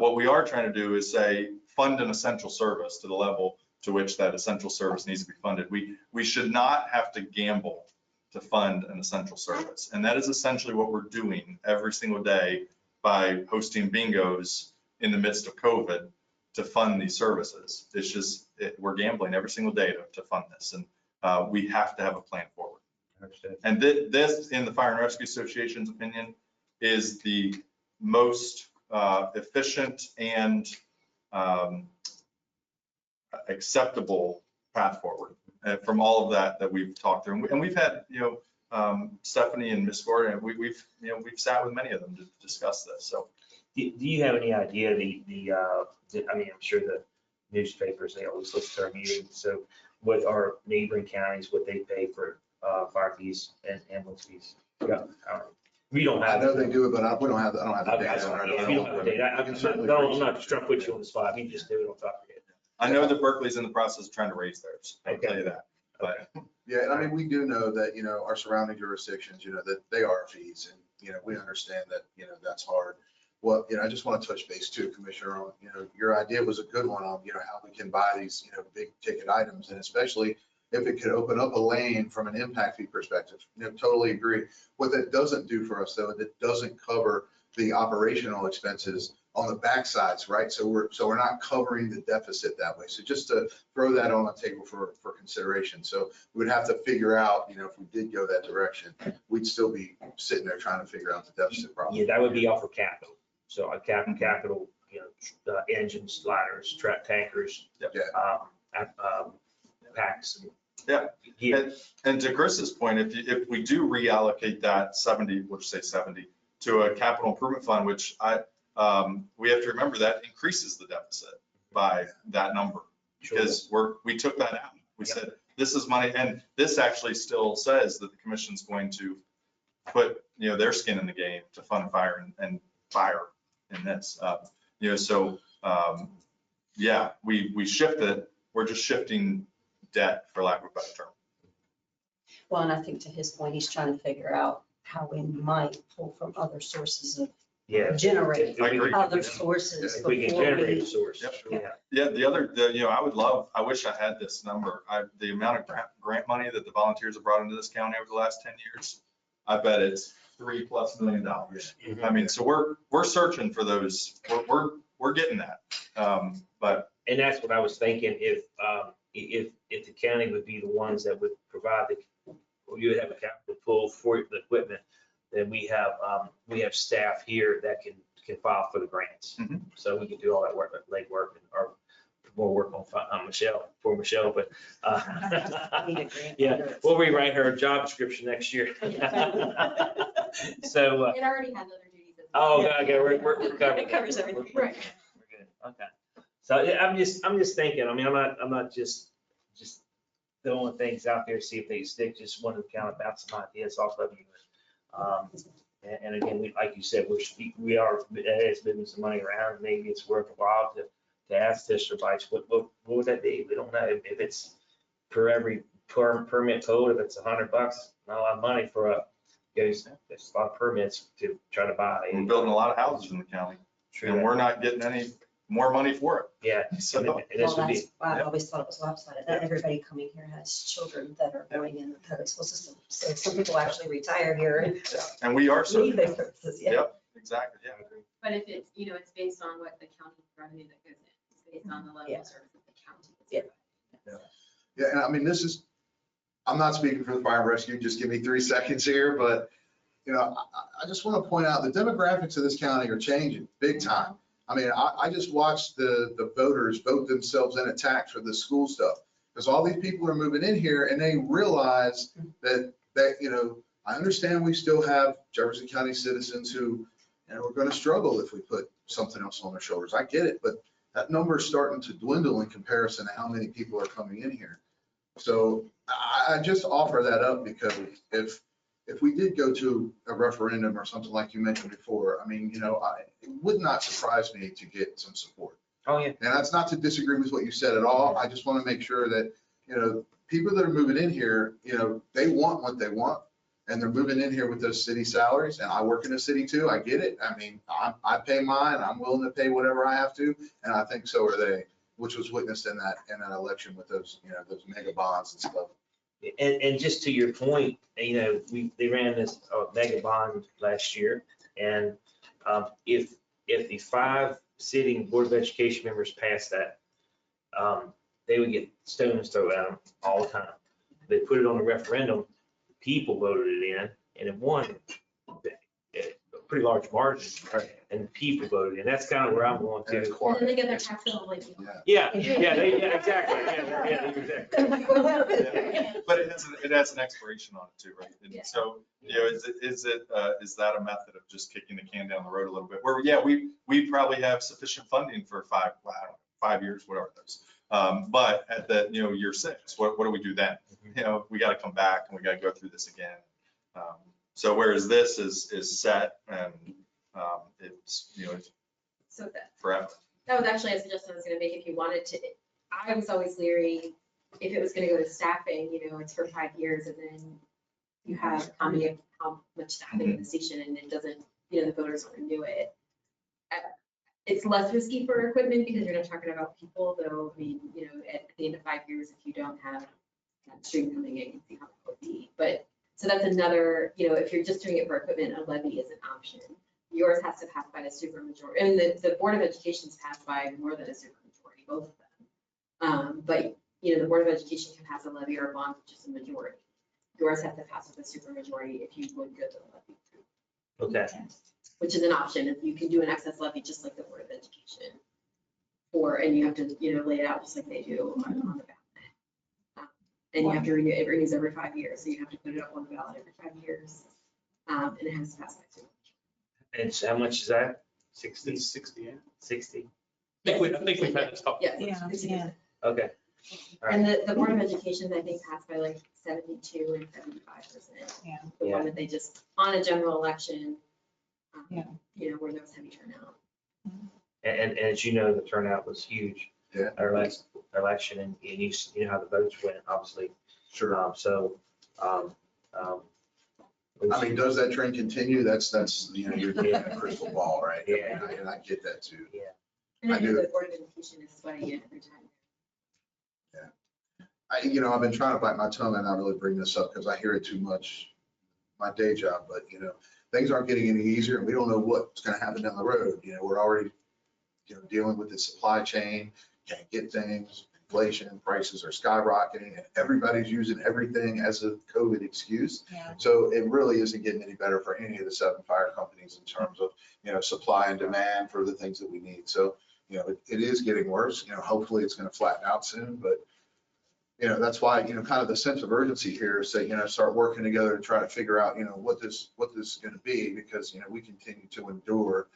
Speaker 14: What we are trying to do is say fund an essential service to the level to which that essential service needs to be funded. We should not have to gamble to fund an essential service. And that is essentially what we're doing every single day by hosting bingos in the midst of COVID to fund these services. It's just, we're gambling every single day to fund this. And we have to have a plan forward. And this, in the Fire and Rescue Association's opinion, is the most efficient and acceptable path forward from all of that we've talked through. And we've had, Stephanie and Ms. Gordon, we've sat with many of them to discuss this. So,
Speaker 1: do you have any idea I mean, I'm sure the newspapers, they always listen to our meetings. So what our neighboring counties, what they pay for fire fees and ambulance fees? Yeah, we don't have.
Speaker 15: I know they do it, but I don't have the
Speaker 1: Okay,
Speaker 15: data.
Speaker 1: sorry. If you don't have the data, I'm not trying to put you on the spot. You just do it on top of your head.
Speaker 14: I know that Berkeley's in the process of trying to raise theirs, I'll tell you that, but.
Speaker 15: Yeah, and I mean, we do know that, our surrounding jurisdictions, that they are fees, and, we understand that, that's hard. Well, I just want to touch base too, Commissioner, on, your idea was a good one on, how we can buy these, big ticket items, and especially if it could open up a lane from an impact fee perspective. Totally agree. What that doesn't do for us, though, that doesn't cover the operational expenses on the backsides, right? So we're not covering the deficit that way. So just to throw that on the table for consideration. So we would have to figure out, if we did go that direction, we'd still be sitting there trying to figure out the deficit problem.
Speaker 1: Yeah, that would be off of capital. So a capital, engines, liners, tankers, packs.
Speaker 14: Yeah.
Speaker 1: Yeah.
Speaker 14: And to Chris's point, if we do reallocate that 70, we'll just say 70 to a capital improvement fund, which we have to remember that increases the deficit by that number, because we took that out. We said, this is money, and this actually still says that the commission's going to put, their skin in the game to fund fire and fire in this. We shifted, we're just shifting debt, for lack of a better term.
Speaker 10: Well, and I think to his point, he's trying to figure out how we might pull from other sources of generate other sources.
Speaker 1: If we can generate a source.
Speaker 14: Yeah, I wish I had this number. The amount of grant money that the volunteers have brought into this county over the last 10 years, I bet it's $3+ million. I mean, so we're searching for those. We're getting that.
Speaker 1: And that's what I was thinking, if the county would be the ones that would provide you would have a capital pool for the equipment, then we have staff here that can file for the grants. So we can do all that work, like legwork, or more work on Michelle, but yeah, we'll rewrite her job description next year. So
Speaker 2: It already has other duties.
Speaker 1: okay, we're covered.
Speaker 2: It covers everything.
Speaker 1: Right. We're good. Okay. So yeah, I'm just thinking, I mean, I'm not just throwing things out there, see if they stick, just wanted to kind of bounce some ideas off of you. And again, like you said, we are moving some money around. Maybe it's worth a while to ask Sister Vice, what would that be? We don't know if it's per every permit code, if it's $100, not a lot of money for there's a lot of permits to try to buy.
Speaker 14: We're building a lot of houses in the county, and we're not getting any more money for it.
Speaker 1: Yeah.
Speaker 14: So
Speaker 10: Well, that's why I always thought it was lopsided. Not everybody coming here has children that are going in the public school system. So some people actually retire here.
Speaker 14: And we are
Speaker 10: Need those
Speaker 14: certain.
Speaker 10: purposes,
Speaker 14: Yep, exactly, yeah.
Speaker 2: But if it's, it's based on what the county revenue that goes in, it's based on the level
Speaker 10: Yeah.
Speaker 2: of service that the county.
Speaker 10: Yeah.
Speaker 15: Yeah, and I mean, I'm not speaking for the fire and rescue, just give me 3 seconds here, but, I just want to point out the demographics of this county are changing big time. I mean, I just watched the voters vote themselves in a tax for the school stuff, because all these people are moving in here and they realize that, I understand we still have Jefferson County citizens who, we're going to struggle if we put something else on their shoulders. I get it, but that number is starting to dwindle in comparison to how many people are coming in here. So I just offer that up because if we did go to a referendum or something like you mentioned before, I mean, it would not surprise me to get some support.
Speaker 1: Oh, yeah.
Speaker 15: And that's not to disagree with what you said at all. I just want to make sure that, people that are moving in here, they want what they want, and they're moving in here with those city salaries. And I work in a city too. I get it. I mean, I pay mine. I'm willing to pay whatever I have to. And I think so are they, which was witnessed in that election with those, those mega bonds and stuff.
Speaker 1: And just to your point, they ran this mega bond last year, and if the 5 sitting Board of Education members passed that, they would get stones thrown at them all the time. They put it on the referendum, people voted it in, and it won a pretty large margin, and people voted in. That's kind of where I'm going to.
Speaker 2: And then they get their tax bill like.
Speaker 1: Yeah, exactly. Exactly.
Speaker 14: But it has an expiration on it too, right? And so, is that a method of just kicking the can down the road a little bit? Where, we probably have sufficient funding for 5 years, whatever it is. But at the, year 6, what do we do then? We got to come back and we got to go through this again. So whereas this is set and it's,
Speaker 2: So
Speaker 14: forever.
Speaker 2: that was actually a suggestion I was gonna make, if you wanted to I was always leery, if it was gonna go to staffing, you know, it's for 5 years and then you have how much staffing in the station and it doesn't, you know, the voters don't renew it. It's less risky for equipment because you're not talking about people, though, I mean, you know, at the end of 5 years, if you don't have that stream coming in, you can see how it would be. But, so that's another, you know, if you're just doing it for equipment, a levy is an option. Yours has to pass by a supermajority, and the Board of Education's passed by more than a supermajority, both of them. But, you know, the Board of Education can pass a levy or a bond, which is a majority. Yours has to pass with a supermajority if you would go to the levy.
Speaker 1: Okay.
Speaker 2: Which is an option, if you can do an excess levy, just like the Board of Education. And you have to, you know, lay it out just like they do on the ballot. And you have to renew, it renews every 5 years, so you have to put it up on the ballot every 5 years. And it has to pass by two.
Speaker 1: And so how much is that? 60?
Speaker 3: It's 60, yeah.
Speaker 1: 60?
Speaker 3: I think we've had this couple.
Speaker 2: Yeah.
Speaker 7: Yeah.
Speaker 1: Okay. All right.
Speaker 2: And the Board of Education, I think, passed by like 72 and 75%.
Speaker 7: Yeah.
Speaker 2: The one that they just, on a general election,
Speaker 7: Yeah.
Speaker 2: you know, where there was heavy turnout.
Speaker 1: And as you know, the turnout was huge.
Speaker 15: Yeah.
Speaker 1: Our last election, and you know how the votes went, obviously.
Speaker 15: Sure. I mean, does that trend continue? That's, you know, you're getting a crystal ball, right?
Speaker 1: Yeah.
Speaker 15: And I get that too.
Speaker 1: Yeah.
Speaker 2: And I
Speaker 15: I
Speaker 2: know
Speaker 15: do.
Speaker 2: the Board of Education is sweating it every time.
Speaker 15: You know, I've been trying to bite my tongue and not really bring this up because I hear it too much, my day job, but you know, things aren't getting any easier and we don't know what's going to happen down the road. You know, we're already, you know, dealing with the supply chain, can't get things, inflation, prices are skyrocketing and everybody's using everything as a COVID excuse.
Speaker 7: Yeah.
Speaker 15: So it really isn't getting any better for any of the 7 fire companies in terms of, you know, supply and demand for the things that we need. So, you know, it is getting worse. You know, hopefully it's going to flatten out soon, but you know, that's why, you know, kind of the sense of urgency here is that, you know, start working together to try to figure out, you know, what this is going to be, because, you know, we continue to endure.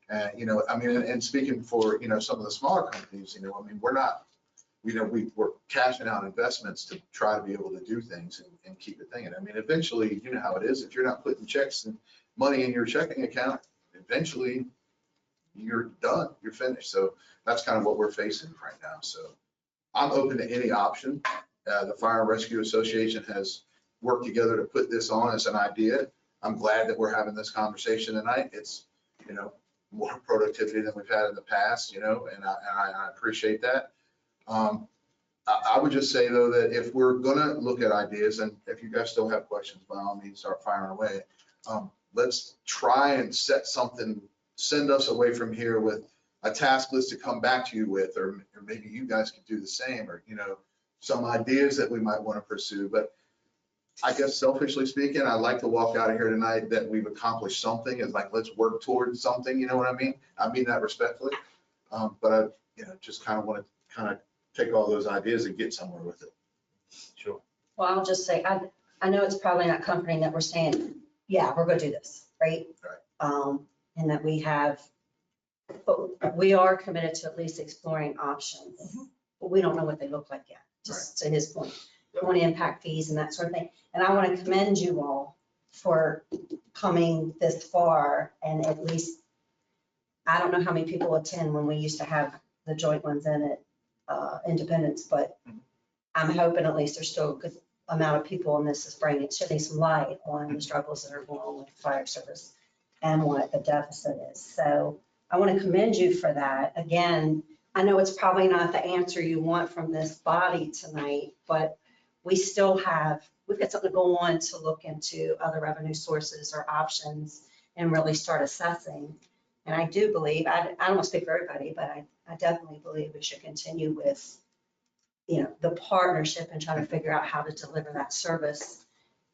Speaker 15: And, you know, I mean, and speaking for, you know, some of the smaller companies, you know, I mean, we're not, you know, we're cashing out investments to try to be able to do things and keep it thinking. I mean, eventually, you know how it is, if you're not putting checks and money in your checking account, eventually you're done, you're finished. So that's kind of what we're facing right now. So I'm open to any option. The Fire and Rescue Association has worked together to put this on as an idea. I'm glad that we're having this conversation tonight. It's, you know, more productivity than we've had in the past, you know, and I appreciate that. I would just say though, that if we're gonna look at ideas, and if you guys still have questions, by all means, start firing away. Let's try and set something, send us away from here with a task list to come back to you with, or maybe you guys could do the same, or, you know, some ideas that we might want to pursue. But I guess selfishly speaking, I'd like to walk out of here tonight that we've accomplished something, and like, let's work towards something, you know what I mean? I mean that respectfully. But I, you know, just kind of want to kind of take all those ideas and get somewhere with it.
Speaker 1: Sure.
Speaker 10: Well, I'll just say, I know it's probably not comforting that we're saying, yeah, we're going to do this, right?
Speaker 15: Right.
Speaker 10: And that we have, but we are committed to at least exploring options. But we don't know what they look like yet, just to his point. We want to impact fees and that sort of thing. And I want to commend you all for coming this far, and at least, I don't know how many people attend when we used to have the joint ones in it, Independence, but I'm hoping at least there's still a good amount of people in this is bringing, shedding some light on the struggles that are going on with the fire service and what the deficit is. So I want to commend you for that. Again, I know it's probably not the answer you want from this body tonight, but we still have, we've got something to go on to look into other revenue sources or options and really start assessing. And I do believe, I don't want to speak for everybody, but I definitely believe we should continue with, you know, the partnership and trying to figure out how to deliver that service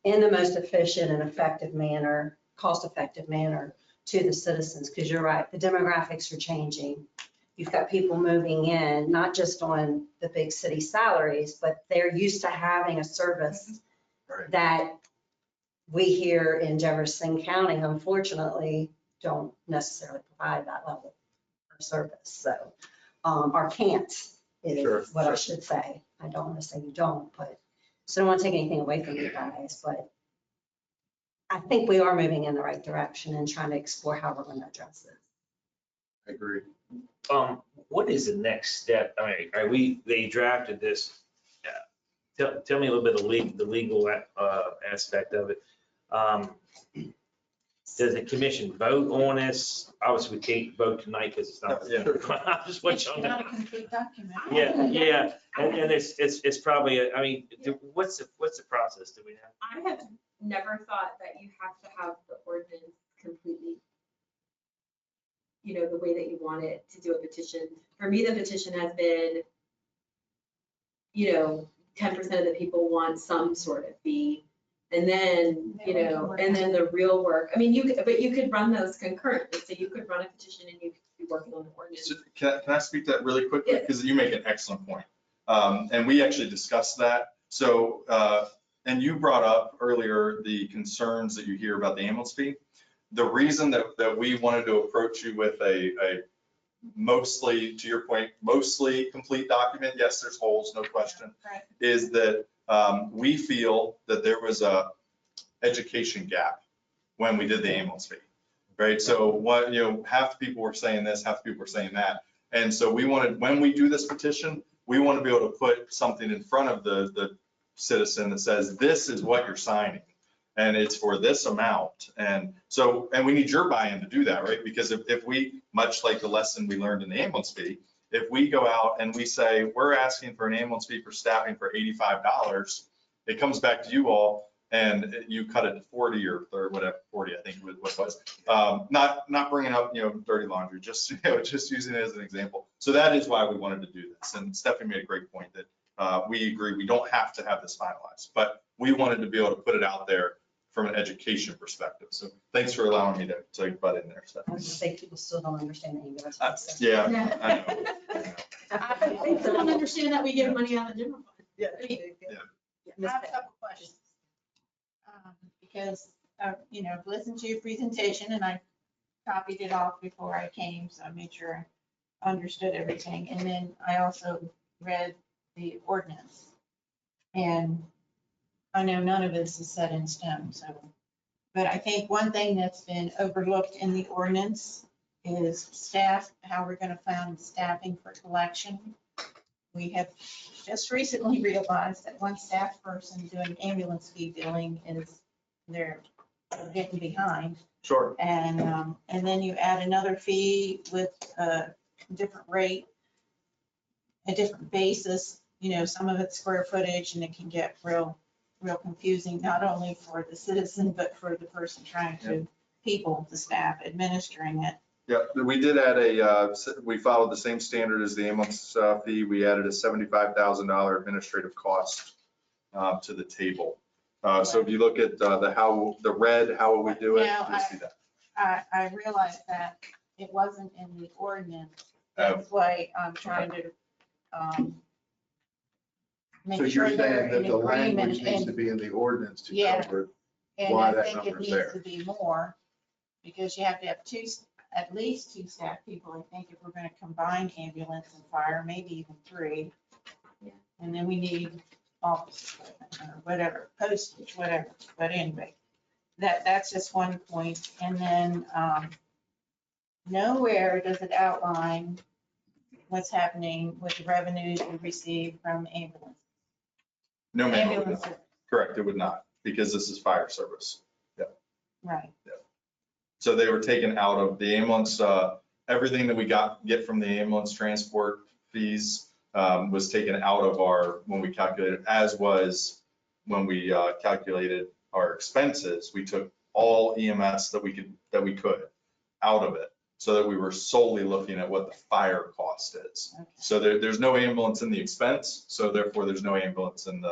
Speaker 10: in the most efficient and effective manner, cost-effective manner to the citizens. Because you're right, the demographics are changing. You've got people moving in, not just on the big city salaries, but they're used to having a service that we here in Jefferson County, unfortunately, don't necessarily provide that level of service. So, or can't is what I should say. I don't want to say you don't, but so I don't want to take anything away from you guys, but I think we are moving in the right direction and trying to explore how we're going to address this.
Speaker 15: I agree.
Speaker 1: what is the next step? All right, they drafted this. Tell me a little bit of the legal aspect of it. Does the commission vote on this? Obviously, we can't vote tonight because it's not. I just want
Speaker 7: It's
Speaker 1: you to
Speaker 7: not
Speaker 1: know.
Speaker 7: a complete document.
Speaker 1: Yeah, and it's probably, I mean, what's the process? Do we have?
Speaker 2: I have never thought that you have to have the ordinance completely, the way that you want it to do a petition. For me, the petition has been, 10% of the people want some sort of fee. And then, and then the real work. I mean, you could run those concurrently. So you could run a petition and you could be working on the ordinance.
Speaker 14: So can I speak to that really quickly? Because you make an excellent point. And we actually discussed that. So, and you brought up earlier the concerns that you hear about the ambulance fee. The reason that we wanted to approach you with a mostly, to your point, mostly complete document, yes, there's holes, no question,
Speaker 7: Right.
Speaker 14: is that we feel that there was a education gap when we did the ambulance fee, right? So what, half the people were saying this, half the people were saying that. And so we wanted, when we do this petition, we want to be able to put something in front of the citizen that says, this is what you're signing. And it's for this amount. And so, and we need your buy-in to do that, right? Because if we, much like the lesson we learned in the ambulance fee, if we go out and we say, we're asking for an ambulance fee for staffing for $85, it comes back to you all and you cut it to 40 or whatever, 40, I think was what it was. Not bringing up, dirty laundry, just using it as an example. So that is why we wanted to do this. And Stephanie made a great point that we agree, we don't have to have this finalized, but we wanted to be able to put it out there from an education perspective. So thanks for allowing me to butt in there, Stephanie.
Speaker 10: I was gonna say, people still don't understand the ambulance.
Speaker 14: Yeah, I know.
Speaker 2: They still don't understand that we give money out of the general fund.
Speaker 7: I have a couple questions. Because, I've listened to your presentation and I copied it off before I came, so I made sure I understood everything. And then I also read the ordinance. And I know none of this is set in stone, so. But I think one thing that's been overlooked in the ordinance is staff, how we're gonna find staffing for collection. We have just recently realized that one staff person doing ambulance fee billing they're getting behind.
Speaker 14: Sure.
Speaker 7: And then you add another fee with a different rate, a different basis, some of it's square footage and it can get real confusing, not only for the citizen, but for the person trying to the staff administering it.
Speaker 14: Yeah, we did add we followed the same standard as the ambulance fee. We added a $75,000 administrative cost to the table. So if you look at the red, how will we do it?
Speaker 7: Now,
Speaker 14: You'll see that.
Speaker 7: I realize that it wasn't in the ordinance. That's why I'm trying to
Speaker 15: So
Speaker 7: make sure
Speaker 15: you're
Speaker 7: they're
Speaker 15: saying
Speaker 7: in
Speaker 15: that the
Speaker 7: agreement.
Speaker 15: language needs to
Speaker 7: and
Speaker 15: be in the ordinance to
Speaker 7: Yeah.
Speaker 15: cover
Speaker 7: And
Speaker 15: why
Speaker 7: I
Speaker 15: that
Speaker 7: think it
Speaker 15: number's
Speaker 7: needs
Speaker 15: there.
Speaker 7: to be more, because you have to have at least two staff people, I think, if we're gonna combine ambulance and fire, maybe even three. And then we need office equipment or whatever, postage, whatever, but anyway, that's just one point. And then, nowhere does it outline what's happening with the revenues we receive from ambulance.
Speaker 14: No, ma'am, it would
Speaker 7: Ambulance,
Speaker 14: not. Correct, it would not, because this is fire service.
Speaker 7: right.
Speaker 14: So they were taken out of the ambulance, everything that we get from the ambulance transport fees was taken out of when we calculated, as was when we calculated our expenses. We took all EMS that we could out of it, so that we were solely looking at what the fire cost is.
Speaker 7: Okay.
Speaker 14: So there's no ambulance in the expense, so therefore there's no ambulance in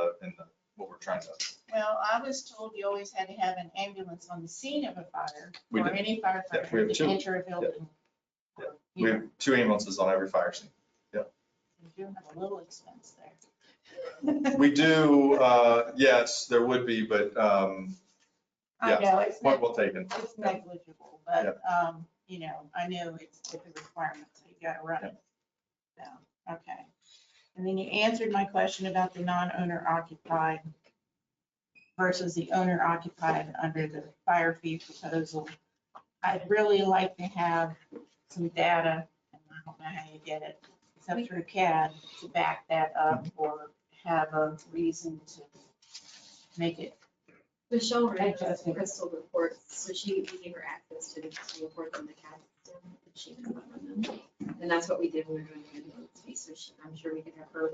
Speaker 14: what we're trying to.
Speaker 7: Well, I was told you always had to have an ambulance on the scene of a fire,
Speaker 14: We
Speaker 7: or
Speaker 14: do.
Speaker 7: any
Speaker 14: Yeah, we
Speaker 7: firefighter
Speaker 14: have
Speaker 7: to
Speaker 14: two.
Speaker 7: enter a building.
Speaker 14: Yeah. We have 2 ambulances on every fire scene.
Speaker 7: You do have a little expense there.
Speaker 14: We do, yes, there would be, but
Speaker 7: I
Speaker 14: yeah,
Speaker 7: know, it's
Speaker 14: point well taken.
Speaker 7: negligible, but, I know it's a requirement, so you gotta run it. So, okay. And then you answered my question about the non-owner occupied versus the owner occupied under the fire fee proposal. I'd really like to have some data, and I don't know how you get it, except through CAD to back that up or have a reason to make it.
Speaker 2: Michelle read the crystal reports, so we gave her access to the crystal reports on the CAD system, and she could run them. And that's what we did when we were doing the ambulance fee, so I'm sure we could have her.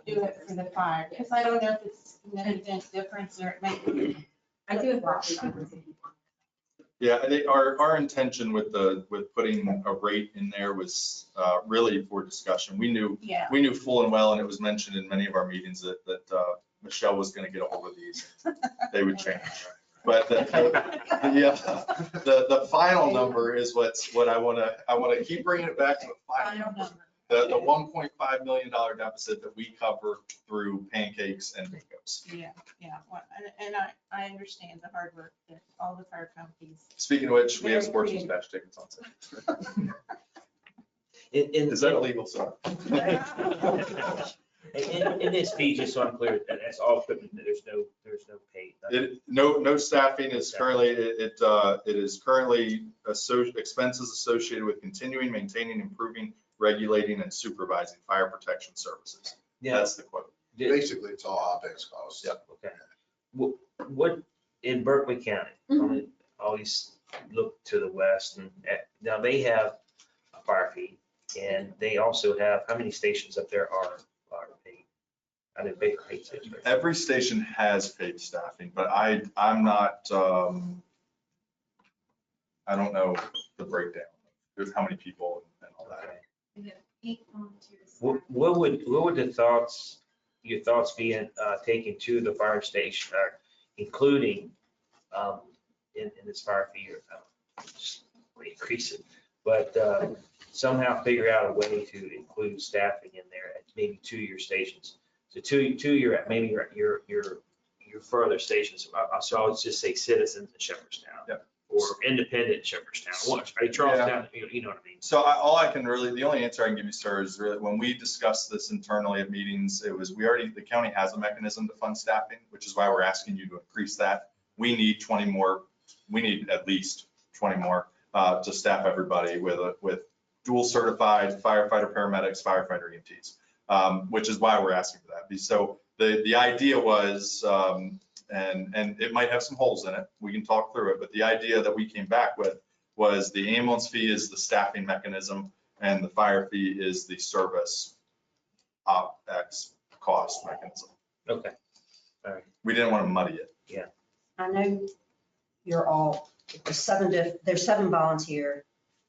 Speaker 7: Do it for the fire, because I don't know if it's significant difference or it may be.
Speaker 2: I do have property.
Speaker 14: Yeah, I think our intention with putting a rate in there was really for discussion. We knew full and well, and it was mentioned in many of our meetings that Michelle was going to get a hold of these. They would change. But the final number is what I want to keep bringing it back to the final number. The $1.5 million deficit that we cover through pancakes and bingos.
Speaker 7: Yeah, well, and I understand the hard work that all the fire companies.
Speaker 14: Speaking of which, we have sports dispatch tickets on sale. Is that illegal, sir?
Speaker 1: In this fee, just so I'm clear, that's all equipment, there's no pay.
Speaker 14: No staffing is currently, it is currently expenses associated with continuing, maintaining, improving, regulating, and supervising fire protection services.
Speaker 1: Yeah.
Speaker 14: That's the quote.
Speaker 15: Basically, it's all OpEx costs.
Speaker 14: Yep.
Speaker 1: Okay. What in Berkeley County, I always look to the west, and now they have a fire fee, and they also have, how many stations up there are paid? I know Baker Heights is, right?
Speaker 14: Every station has paid staffing, but I'm not, I don't know the breakdown of how many people and all that.
Speaker 1: Okay.
Speaker 9: We have 8 volunteers.
Speaker 1: What would your thoughts be in taking to the fire station, including in this fire fee, just increase it, but somehow figure out a way to include staffing in there at maybe 2-year stations. So maybe your further stations. So I would just say citizens in Shepherdstown.
Speaker 14: Yep.
Speaker 1: Or independent Shepherdstown. Charlestown, you know what I mean?
Speaker 14: So the only answer I can give you, sir, is really when we discussed this internally at meetings, it was the county has a mechanism to fund staffing, which is why we're asking you to increase that. We need 20 more. We need at least 20 more to staff everybody with dual certified firefighter, paramedics, firefighter EMTs, which is why we're asking for that. So the idea was, and it might have some holes in it. We can talk through it, but the idea that we came back with was the ambulance fee is the staffing mechanism and the fire fee is the service OpEx cost mechanism.
Speaker 1: Okay. All right.
Speaker 14: We didn't want to muddy it.
Speaker 1: Yeah.
Speaker 10: I know you're all, there's 7 volunteer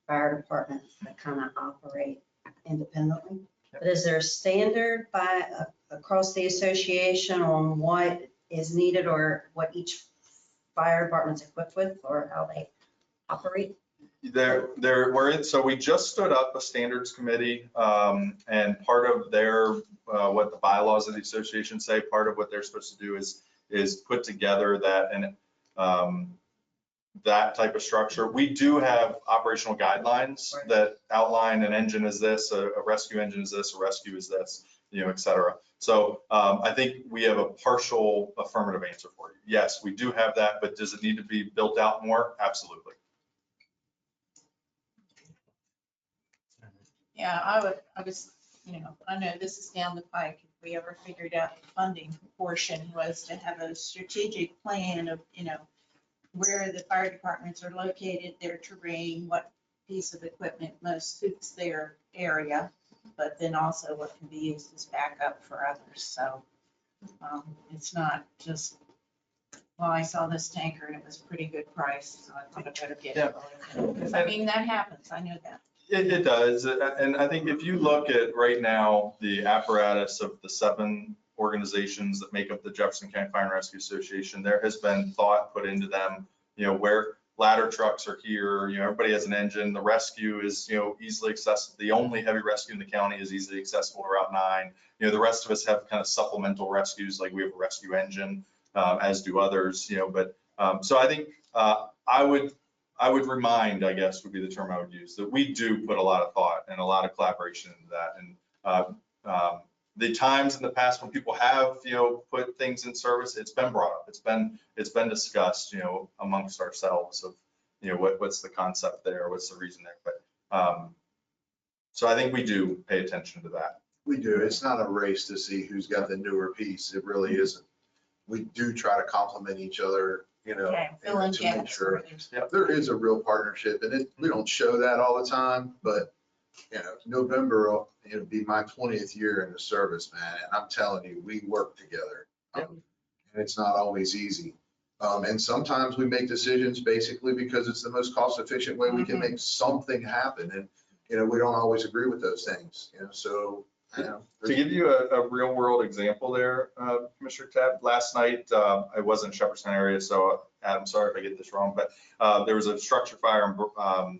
Speaker 10: fire departments that kind of operate independently. But is there a standard across the association on what is needed or what each fire department's equipped with or how they operate?
Speaker 14: So we just stood up a standards committee, and part of their, what the bylaws of the association say, part of what they're supposed to do is put together that type of structure. We do have operational guidelines that outline an engine is this, a rescue engine is this, a rescue is this, et cetera. So I think we have a partial affirmative answer for you. Yes, we do have that, but does it need to be built out more? Absolutely.
Speaker 7: Yeah, I know this is down the pike. If we ever figured out the funding portion was to have a strategic plan of, where the fire departments are located, their terrain, what piece of equipment most suits their area, but then also what can be used as backup for others. So it's not just, well, I saw this tanker and it was a pretty good price, so I thought I better get it. Because that happens. I know that.
Speaker 14: It does. And I think if you look at right now, the apparatus of the 7 organizations that make up the Jefferson County Fire and Rescue Association, there has been thought put into them, where ladder trucks are here, everybody has an engine. The rescue is, easily accessible. The only heavy rescue in the county is easily accessible to Route 9. The rest of us have kind of supplemental rescues, like we have a rescue engine, as do others, but so I think I would remind, I guess would be the term I would use, that we do put a lot of thought and a lot of collaboration into that. And the times in the past when people have, put things in service, it's been brought up. It's been discussed, amongst ourselves of, what's the concept there, what's the reason there. But So I think we do pay attention to that.
Speaker 15: We do. It's not a race to see who's got the newer piece. It really isn't. We do try to complement each other, you know,
Speaker 7: Okay, fill in
Speaker 15: to make
Speaker 7: gaps
Speaker 15: sure.
Speaker 7: where there's-
Speaker 15: There is a real partnership, and we don't show that all the time, but, you know, November, it'll be my 20th year in the service, man, and I'm telling you, we work together. And it's not always easy. And sometimes we make decisions basically because it's the most cost efficient way we can make something happen. And, you know, we don't always agree with those things, you know, so, you know.
Speaker 14: To give you a real world example there, Commissioner Tabb, last night, I was in Jefferson area, so I'm sorry if I get this wrong, but there was a structure fire in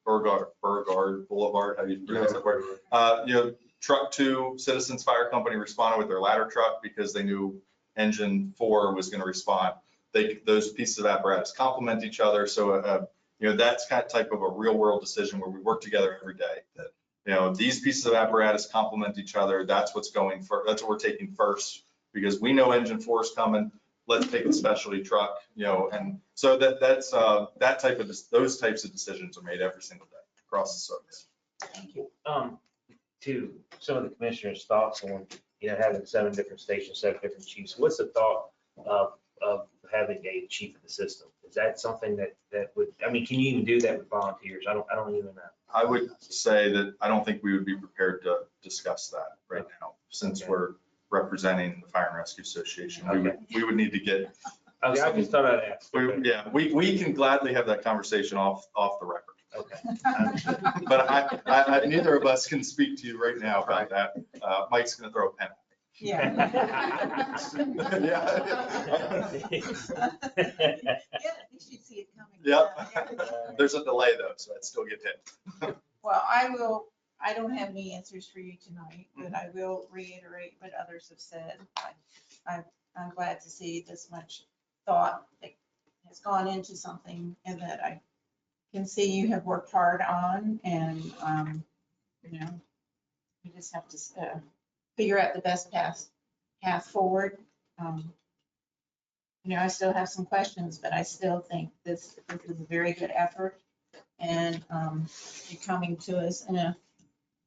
Speaker 14: Burgard Boulevard, how do you pronounce that word? You know, truck 2, Citizens Fire Company responded with their ladder truck because they knew engine 4 was going to respond. Those pieces of apparatus complement each other. So, you know, that's kind of type of a real world decision where we work together every day. That, you know, these pieces of apparatus complement each other. That's what's going for. That's what we're taking first because we know engine 4 is coming. Let's take a specialty truck, you know, and so that's that type of those types of decisions are made every single day across the service.
Speaker 7: Thank you.
Speaker 1: To some of the commissioners' thoughts on, you know, having 7 different stations, 7 different chiefs. What's the thought of having a chief of the system? Is that something that would, I mean, can you even do that with volunteers? I don't even know.
Speaker 14: I would say that I don't think we would be prepared to discuss that right now, since we're representing the Fire and Rescue Association. We would need to get.
Speaker 1: Okay, I just thought I'd ask.
Speaker 14: Yeah, we can gladly have that conversation off the record.
Speaker 1: Okay.
Speaker 14: But I neither of us can speak to you right now about that. Mike's gonna throw a pen at me.
Speaker 7: Yeah.
Speaker 14: Yeah.
Speaker 7: Yeah, you should see it coming.
Speaker 14: Yep. There's a delay though, so I'd still get hit.
Speaker 7: Well, I don't have any answers for you tonight, but I will reiterate what others have said. I'm glad to see this much thought that has gone into something and that I can see you have worked hard on, and, you know, you just have to figure out the best path forward. You know, I still have some questions, but I still think this is a very good effort. And you're coming to us in a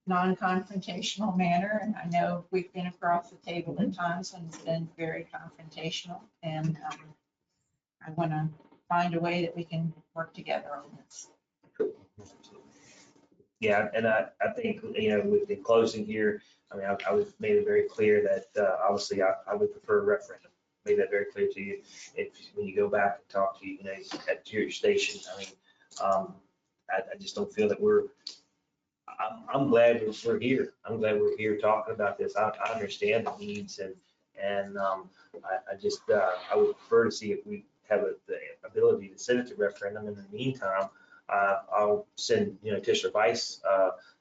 Speaker 7: non-confrontational manner. And I know we've been across the table at times when it's been very confrontational. And I want to find a way that we can work together on this.
Speaker 1: Yeah, and I think, you know, with the closing here, I mean, I was made it very clear that obviously I would prefer a referendum. Made that very clear to you. If when you go back and talk to you know, at your station, I mean, I just don't feel that I'm glad we're here. I'm glad we're here talking about this. I understand the needs and I just I would prefer to see if we have the ability to send it to referendum. In the meantime, I'll send, you know, Tisha Vice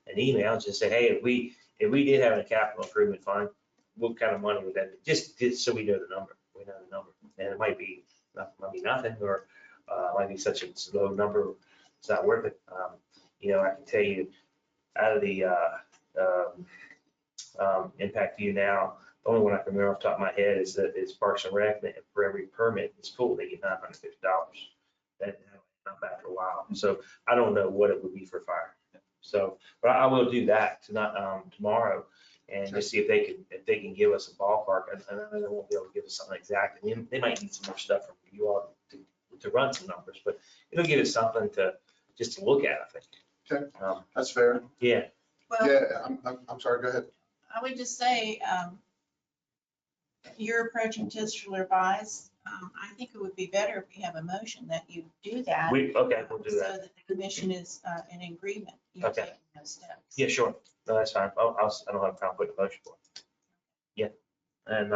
Speaker 1: an email and just say, hey, if we did have a capital improvement fund, what kind of money would that be? Just so we know the number. We know the number, and it might be nothing, or might be such a low number, it's not worth it. You know, I can tell you out of the impact to you now, the only one I can remember off the top of my head is that it's Parks and Rec. That for every permit it's pulled, they get $950. That not bad for a while. So I don't know what it would be for fire. So, but I will do that tonight, tomorrow, and just see if they can give us a ballpark. I know they won't be able to give us something exact. And they might need some more stuff from you all to run some numbers, but it'll give us something to just to look at, I think.
Speaker 15: Okay, that's fair.
Speaker 1: Yeah.
Speaker 7: Well,
Speaker 15: Yeah, I'm sorry, go ahead.
Speaker 7: I would just say, you're approaching titular buys. I think it would be better if we have a motion that you do that.
Speaker 1: Okay, we'll do
Speaker 7: So
Speaker 1: that.
Speaker 7: that the commission is in agreement. You're
Speaker 1: Okay.
Speaker 7: taking those steps.
Speaker 1: Yeah, sure. No, that's fine. I don't have a problem putting a motion for it. Yeah. And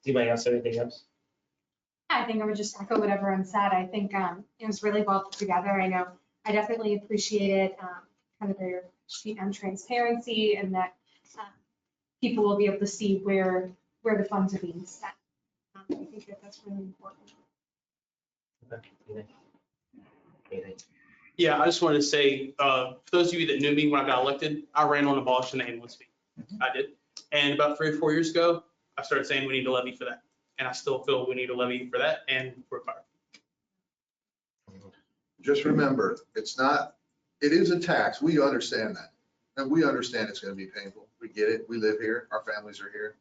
Speaker 1: anybody else have anything else?
Speaker 9: I think I would just echo what everyone said. I think it was really well put together. I know I definitely appreciated kind of their sheet on transparency and that people will be able to see where the funds are being spent. I think that's really important.
Speaker 1: Anything?
Speaker 3: Yeah, I just wanted to say, for those of you that knew me when I got elected, I ran on abolishing the ambulance fee. I did. And about 3 or 4 years ago, I started saying we need a levy for that. And I still feel we need a levy for that and for fire.
Speaker 15: Just remember, it is a tax. We understand that. And we understand it's going to be painful. We get it. We live here. Our families are here.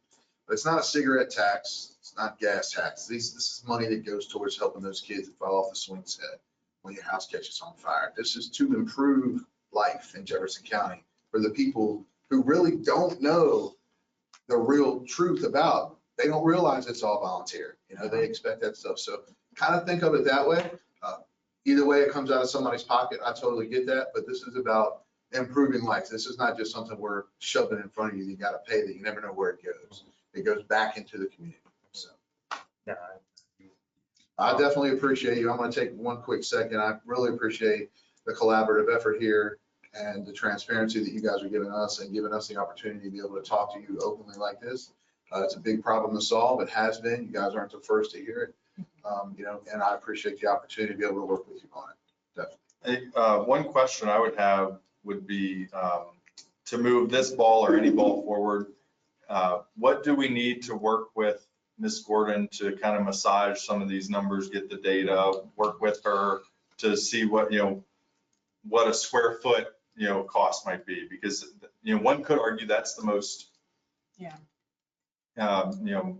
Speaker 15: But it's not a cigarette tax. It's not gas tax. This is money that goes towards helping those kids that fall off the swing set when your house catches on fire. This is to improve life in Jefferson County for the people who really don't know the real truth about. They don't realize it's all volunteer. You know, they expect that stuff. So kind of think of it that way. Either way it comes out of somebody's pocket, I totally get that. But this is about improving life. This is not just something we're shoving in front of you. You got to pay that. You never know where it goes. It goes back into the community. So
Speaker 1: No,
Speaker 15: I definitely appreciate you. I'm going to take one quick second. I really appreciate the collaborative effort here and the transparency that you guys are giving us and giving us the opportunity to be able to talk to you openly like this. It's a big problem to solve. It has been. You guys aren't the first to hear it. You know, and I appreciate the opportunity to be able to work with you on it. Definitely.
Speaker 14: One question I would have would be to move this ball or any ball forward, what do we need to work with Ms. Gordon to kind of massage some of these numbers, get the data, work with her to see what, you know, what a square foot, you know, cost might be? Because, you know, one could argue that's the most,
Speaker 7: Yeah.
Speaker 14: you know,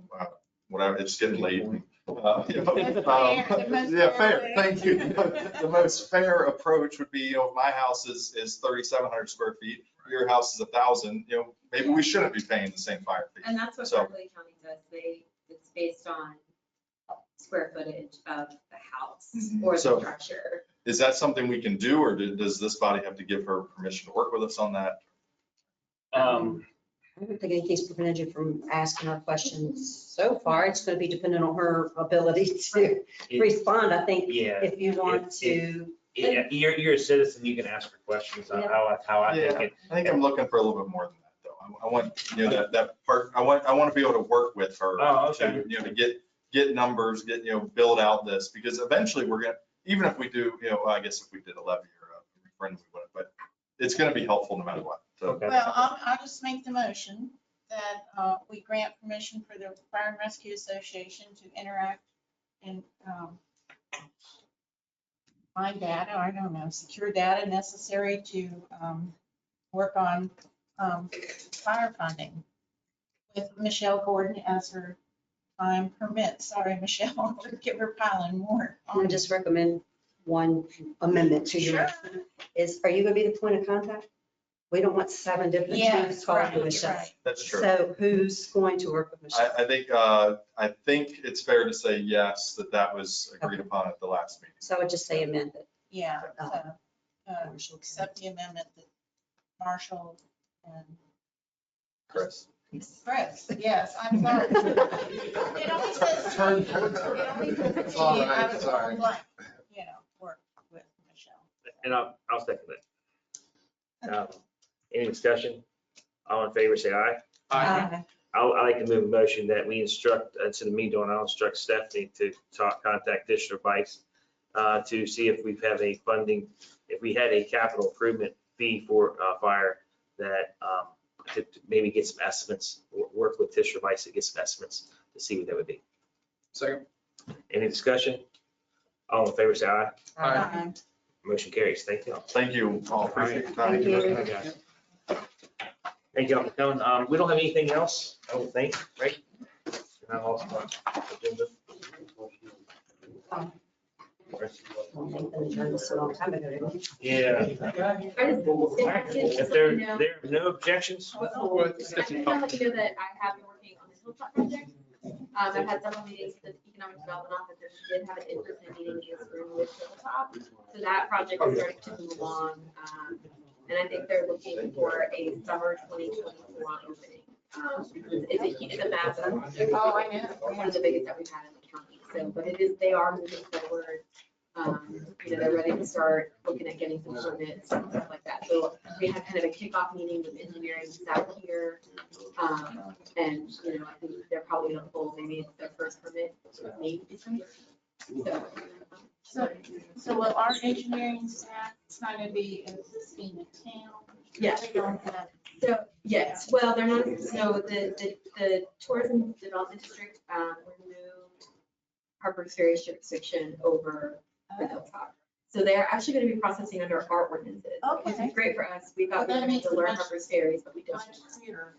Speaker 14: whatever, it's getting late.
Speaker 7: Fair, the most
Speaker 14: Yeah, fair,
Speaker 7: fair
Speaker 14: thank you. The most fair approach would be, you know, my house is 3,700 square feet, your house is 1,000, you know, maybe we shouldn't be paying the same fire fee.
Speaker 2: And that's what
Speaker 14: So-
Speaker 2: Berkeley County does. It's based on square footage of the house or the
Speaker 14: So-
Speaker 2: structure.
Speaker 14: Is that something we can do, or does this body have to give her permission to work with us on that?
Speaker 10: I don't think anything's prevented you from asking her questions so far. It's going to be dependent on her ability to respond. I think
Speaker 1: yeah.
Speaker 10: if you want to,
Speaker 1: Yeah, you're a citizen, you can ask her questions on how I think it.
Speaker 14: I think I'm looking for a little bit more than that, though. I want, you know, that part, I want to be able to work with her
Speaker 1: Oh, okay.
Speaker 14: to, you know, to get numbers, you know, build out this, because eventually we're gonna, even if we do, you know, I guess if we did a levy or a referendum, we wouldn't, but it's gonna be helpful no matter what. So-
Speaker 1: Okay.
Speaker 7: Well, I'll just make the motion that we grant permission for the Fire and Rescue Association to interact and find data, I don't know, secure data necessary to work on fire funding with Michelle Gordon as her time permits. Sorry, Michelle, give her piling more.
Speaker 10: I'm going to just recommend one amendment to your motion. Are you going to be the point of contact? We don't want 7 different
Speaker 7: Yes,
Speaker 10: teams calling
Speaker 7: right,
Speaker 10: Michelle.
Speaker 7: right.
Speaker 14: That's true.
Speaker 10: So who's going to work with Michelle?
Speaker 14: I think it's fair to say yes, that was agreed upon at the last meeting.
Speaker 10: So I would just say amend it.
Speaker 7: Yeah, so
Speaker 10: Marshall.
Speaker 7: accept the amendment that Marshall and
Speaker 14: Chris.
Speaker 7: Chris, yes, I'm sorry. It only says T.
Speaker 15: Turn.
Speaker 7: It only says T.
Speaker 15: It's all right,
Speaker 7: I was
Speaker 15: sorry.
Speaker 7: blank, you know, work with Michelle.
Speaker 1: And I'll second that. Any discussion? All in favor, say aye. I'd like to move a motion that we instruct, instead of me doing, I'll instruct Stephanie to contact District Vice to see if we've had a funding, if we had a capital improvement fee for fire that to maybe get some estimates, work with District Vice to get some estimates to see what that would be.
Speaker 3: Second.
Speaker 1: Any discussion? All in favor, say aye.
Speaker 7: Aye.
Speaker 1: Motion carries. Thank you.
Speaker 14: Thank you all. Appreciate your time.
Speaker 10: Thank you.
Speaker 1: Thank you all for coming. We don't have anything else, I don't think, right? And I lost my agenda.
Speaker 10: Well, they've been adjourned this a long time ago, didn't they?
Speaker 1: Yeah. If there are no objections,
Speaker 3: What?
Speaker 2: I just want to let you know that I have been working on the Hilltop project. I've had several meetings with the Economic Development Officer. She did have an in-person meeting in this room with Hilltop. So that project is starting to move along. And I think they're looking for a summer 2024 opening. It's a massive.
Speaker 7: Oh, I know.
Speaker 2: One of the biggest that we've had in the county. So, but they are moving forward. You know, they're ready to start looking at getting some permits and stuff like that. So we had kind of a kickoff meeting with engineering staff here. And, you know, I think they're probably gonna pull, maybe it's their first permit, maybe December.
Speaker 7: So will our engineering staff, it's not gonna be in the town?
Speaker 2: Yeah.
Speaker 7: They don't have-
Speaker 2: So, yes, well, they're not, so the tourism development district removed Harper's Ferry jurisdiction over the Hilltop. So they're actually going to be processing under our ordinances. Which
Speaker 7: Okay.
Speaker 2: is great for us. We thought we
Speaker 7: That
Speaker 2: had
Speaker 7: makes
Speaker 2: to
Speaker 7: it
Speaker 2: learn
Speaker 7: much-
Speaker 2: Harper's Ferries, but we don't.
Speaker 7: Much clearer.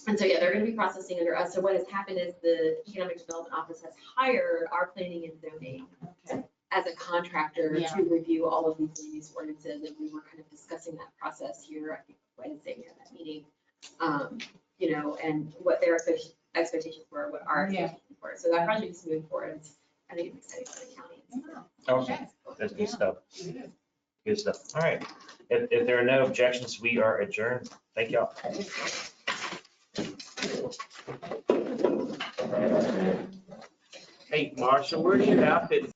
Speaker 2: And so, yeah, they're going to be processing under us. So what has happened is the Economic Development Office has hired our planning and zoning
Speaker 7: Okay.
Speaker 2: as a contractor
Speaker 7: Yeah.
Speaker 2: to review all of these land use ordinances. And we were kind of discussing that process here, I think Wednesday, we had that meeting. You know, and what their expectations were, what our
Speaker 7: Yeah.
Speaker 2: expectations were. So that project is moving forward. I think it's exciting for the county.
Speaker 1: Awesome. That's good stuff. Good stuff. All right. If there are no objections, we are adjourned. Thank y'all. Hey, Marcia, where do you outfit